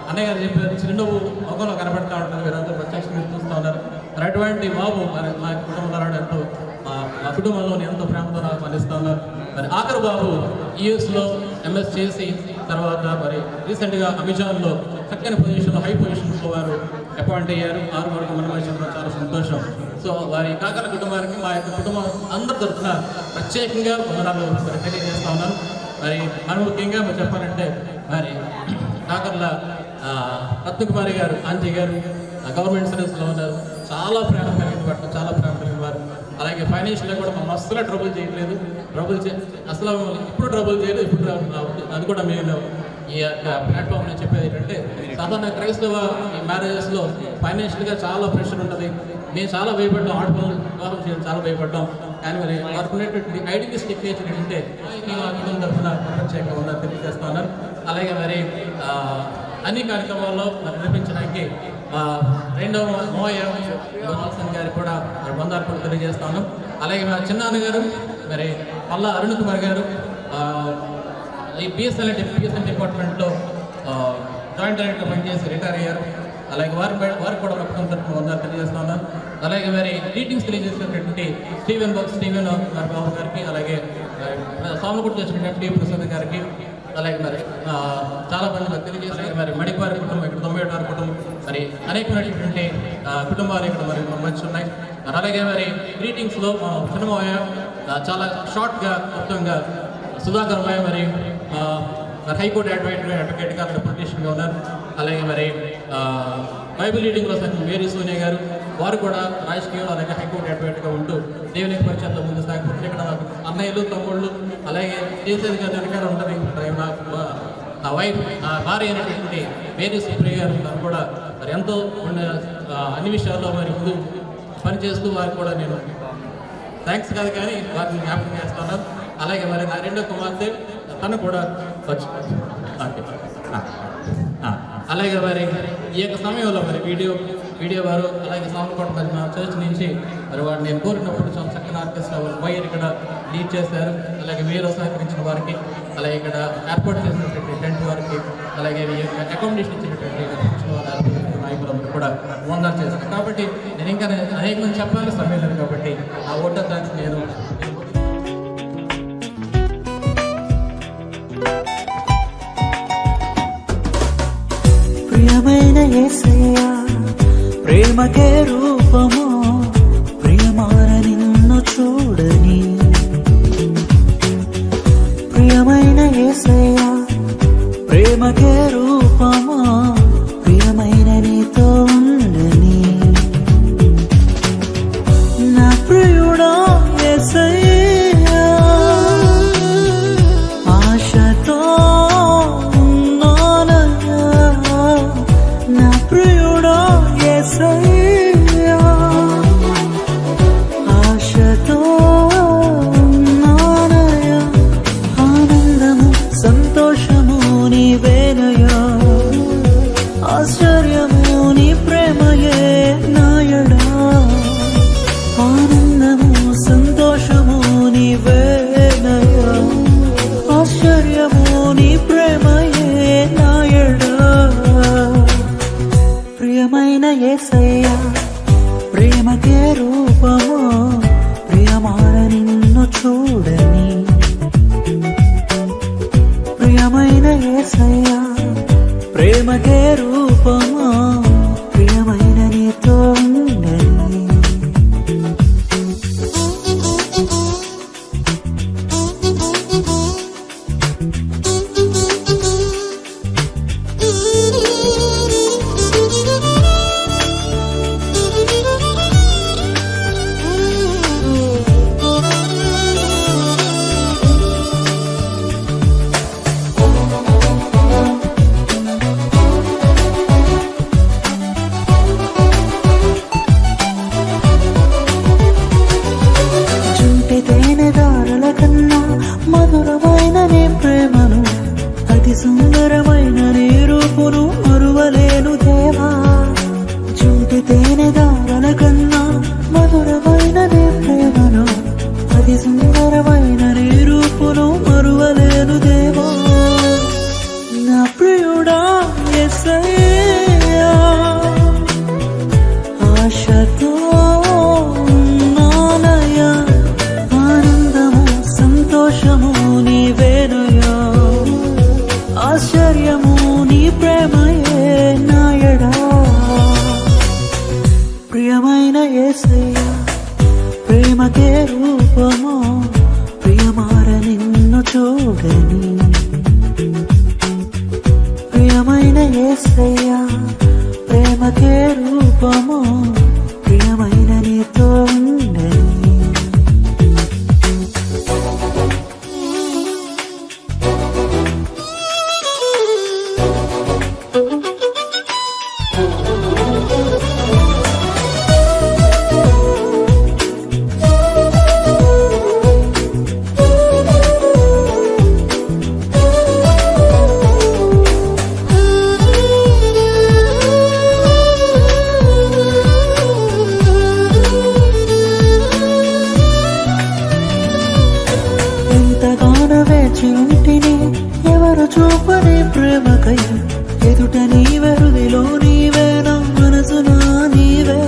అన్నయ్య గారు చెప్పారు చిరునవ్వు ముఖంలో కనబడతా ఉంటారు, వీరందరూ ప్రత్యక్షంగా చూస్తూ ఉన్నారు. మరి అటువంటి బాబు మరి మా కుటుంబంలో ఎంతో మా కుటుంబంలోని ఎంతో ప్రేమతో నాకు మనిస్తూ ఉన్నారు. మరి ఆఖరు బాబు యూఎస్లో ఎంఎస్ చేసి తర్వాత మరి రీసెంట్గా అమెజాన్లో చక్కని పొజిషన్లో హై పొజిషన్స్లో వారు అపాయింట్ అయ్యారు. 6 వరకు మన విషయంలో చాలా సంతోషం. సో వారి కాకర కుటుంబానికి మా యొక్క కుటుంబం అందరి తరఫున ప్రత్యేకంగా వందనాలు మరి తెలియజేస్తా ఉన్నాను. మరి మనం ముఖ్యంగా చెప్పాలంటే మరి కాకర్ల రత్నకుమారి గారు, ఆంటీ గారు గవర్నమెంట్ సర్వీస్లో ఉన్నారు. చాలా ప్రేమ కలిగిన వారు, చాలా ప్రేమ కలిగిన వారు. అలాగే ఫైనాన్షియల్గా కూడా మమ్మల్ని అస్సలు ట్రబుల్ చేయట్లేదు. అసలు ఇప్పుడు ట్రబుల్ చేయలేదు. ఇప్పుడు అది కూడా మేము ఈ యొక్క ప్లాట్ఫామ్ నేను చెప్పేది ఏంటంటే సాధారణ క్రైస్తవ మ్యారేజెస్లో ఫైనాన్షియల్గా చాలా ప్రెషర్ ఉంటుంది. మేము చాలా భయపడ్డాం, ఆడపిల్లలు వివాహం చేయడం చాలా భయపడ్డాం. కానీ మరి వారికి ఉన్నటువంటి ఐడియలిస్టిక్ నేచర్ ఏంటంటే కుటుంబం తరఫున ప్రత్యేకంగా ఉందని తెలియజేస్తా ఉన్నారు. అలాగే మరి అన్ని కార్యక్రమాల్లో మరి నిర్మించడానికి రెండవ మోయ గోపాల్సన్ గారికి కూడా మరి వందార్పులు తెలియజేస్తాను. అలాగే మా చిన్నాన్న గారు మరి పల్లా అరుణ్ కుమార్ గారు ఈ బిఎస్ఎన్ డిపార్ట్మెంట్లో జాయింట్ డైరెక్టర్ పనిచేసి రిటైర్ అయ్యారు. అలాగే వారికి కూడా ప్రభుత్వం తరఫున వందాలు తెలియజేస్తాను. అలాగే మరి గ్రీటింగ్స్ తెలియజేసినటువంటి స్టీవెన్ మరి బాబు గారికి, అలాగే సామకుడు చేసినటువంటి ప్రసాద్ గారికి, అలాగే మరి చాలా మంది మరి తెలియజేశారు. మరి మణిపారి కుటుంబం ఇక్కడ 96 కుటుంబం మరి అనేకమైనటువంటి కుటుంబాలు ఇక్కడ మరి మంచి ఉన్నాయి. మరి అలాగే మరి గ్రీటింగ్స్లో చిన్నమోయ చాలా షార్ట్గా మొత్తంగా సుధాకర్ మాయ మరి హైకోర్టు అడ్వకేట్గా అక్కడ పొలిటీషియన్గా ఉన్నారు. అలాగే మరి బైబిల్ రీడింగ్లో సైతం మేరీ సోనియా గారు వారు కూడా రాజకీయంలో అలాగే హైకోర్టు అడ్వకేట్గా ఉంటూ దేవునికి పరిచయంలో ముందు సాగిపోతుంది. ఇక్కడ అన్నయ్యలు, తమ్ముళ్ళు, అలాగే చేసేది గారి వెనకాల ఉంటుంది నా వైఫ్, నా భార్య అయినటువంటి మేరీ సుప్రియ గారు కూడా మరి ఎంతో అన్ని విషయాల్లో మరి ముందు పనిచేస్తూ వారికి కూడా నేను థ్యాంక్స్ కాదు కానీ వారిని జ్ఞాపకం చేస్తున్నాను. అలాగే మరి నా రెండో కుమార్తె తను కూడా వచ్చి అలాగే మరి ఈ యొక్క సమయంలో మరి వీడియో వారు అలాగే సామకోట మరి మా చర్చ్ నుంచి మరి వారిని నేను కోరినప్పుడు చాలా చక్కని ఆర్కెస్ట్రా వైర్ ఇక్కడ లీడ్ చేశారు. అలాగే వీరు సహకరించిన వారికి, అలాగే ఇక్కడ ఏర్పాటు చేసినటువంటి టెంట్ వారికి, అలాగే ఈ యొక్క అకామిడేషన్ ఇచ్చినటువంటి నాయకులందరూ కూడా వందలు చేశారు. కాబట్టి నేను ఇంకా అనేక మంది చెప్పాలి, సమయం లేదు. కాబట్టి ఆ ఓటర్ థ్యాంక్స్ నేను ప్రియమైన యేసయ్యా, ప్రేమకే రూపము, ప్రియమార నిన్ను చూడని. ప్రియమైన యేసయ్యా, ప్రేమకే రూపము, ప్రియమైన నీతో ఉండని. నా ప్రియుడా యేసయ్యా, ఆశతో ఉన్నానయ్యా. నా ప్రియుడా యేసయ్యా, ప్రియమార నిన్ను చూడని ప్రియమైన యేసయ్యా ప్రేమకే రూపమా ప్రియమైన నీతో ఉండని మధురమైన నీ ప్రేమను అతి సుందరమైన నీ రూపును మరువలేను దేవా జుంటి తేనె దారల కన్నా మధురమైన నీ ప్రేమను అతి సుందరమైన నీ రూపును మరువలేను దేవా నా ప్రియుడా యేసయ్యా ఆశతో సంతోషము నీవేనయా ఆశ్చర్యము నీ ప్రేమయే నాయడా ప్రియమైన యేసయ్యా ప్రేమకే రూపము ప్రియమార నిన్ను చూడని ప్రియమైన యేసయ్యా ప్రేమకే రూపము ప్రియమైన నీతో ఉండని ఉంటిని ఎవరు చూపని ప్రేమకై ఎదుట నీవే హృదిలో నీవే నా మనసునా నీవే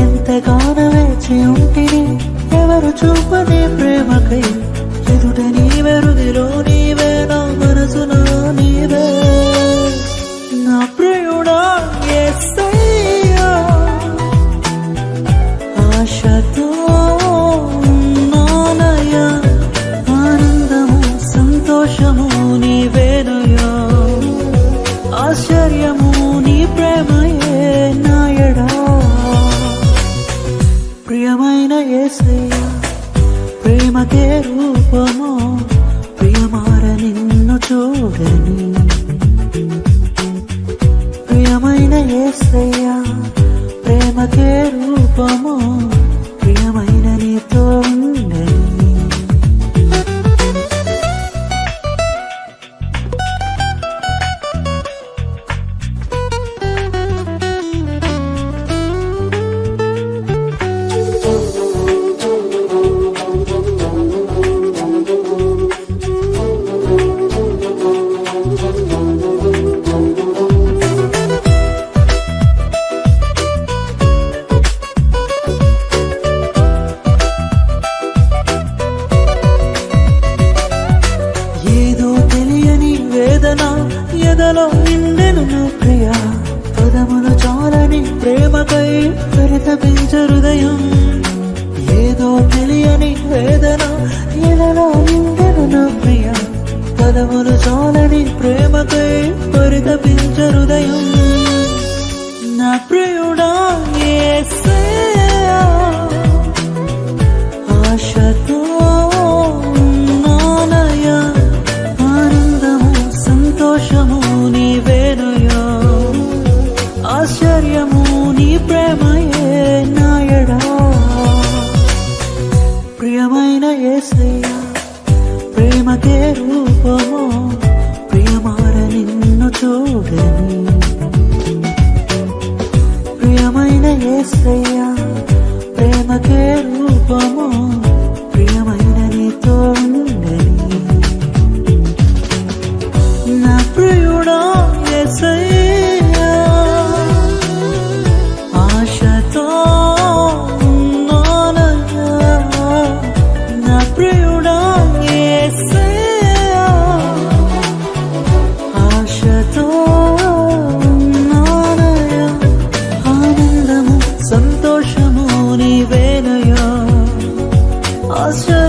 ఎంతగానో వేచి ఉంటిని ఎవరు చూపని ప్రేమకై ఎదుట నీవే హృదిలో నీవే నా మనసునా నీవే నా ప్రియుడా యేసయ్యా ఆశతో సంతోషము నీవేనయా ఆశ్చర్యము నీ ప్రేమయే నాయడా ప్రియమైన యేసయ్యా ప్రేమకే రూపము ప్రియమార నిన్ను చూడని ప్రియమైన యేసయ్యా ప్రేమకే రూపము ప్రియమైన నీతో ఉండని ఎదలో నిండెను నా ప్రియ పదములు చాలని ప్రేమకై పరితపించు హృదయం ఏదో తెలియని వేదన ఎదలో నిండెను నా ప్రియ పదములు చాలని ప్రేమకై పరితపించు హృదయం నా ప్రియుడా యేసయ్యా ఆశతో సంతోషము నీవేనయా ఆశ్చర్యము నీ ప్రేమయే నాయడా ప్రియమైన యేసయ్యా ప్రేమకే రూపము ప్రియమార నిన్ను చూడని ప్రియమైన యేసయ్యా ప్రేమకే రూపము ప్రియమైన నీతో ఉండని నా ప్రియుడా యేసయ్యా ఆశతో ఉన్నానయ్యా ఆశ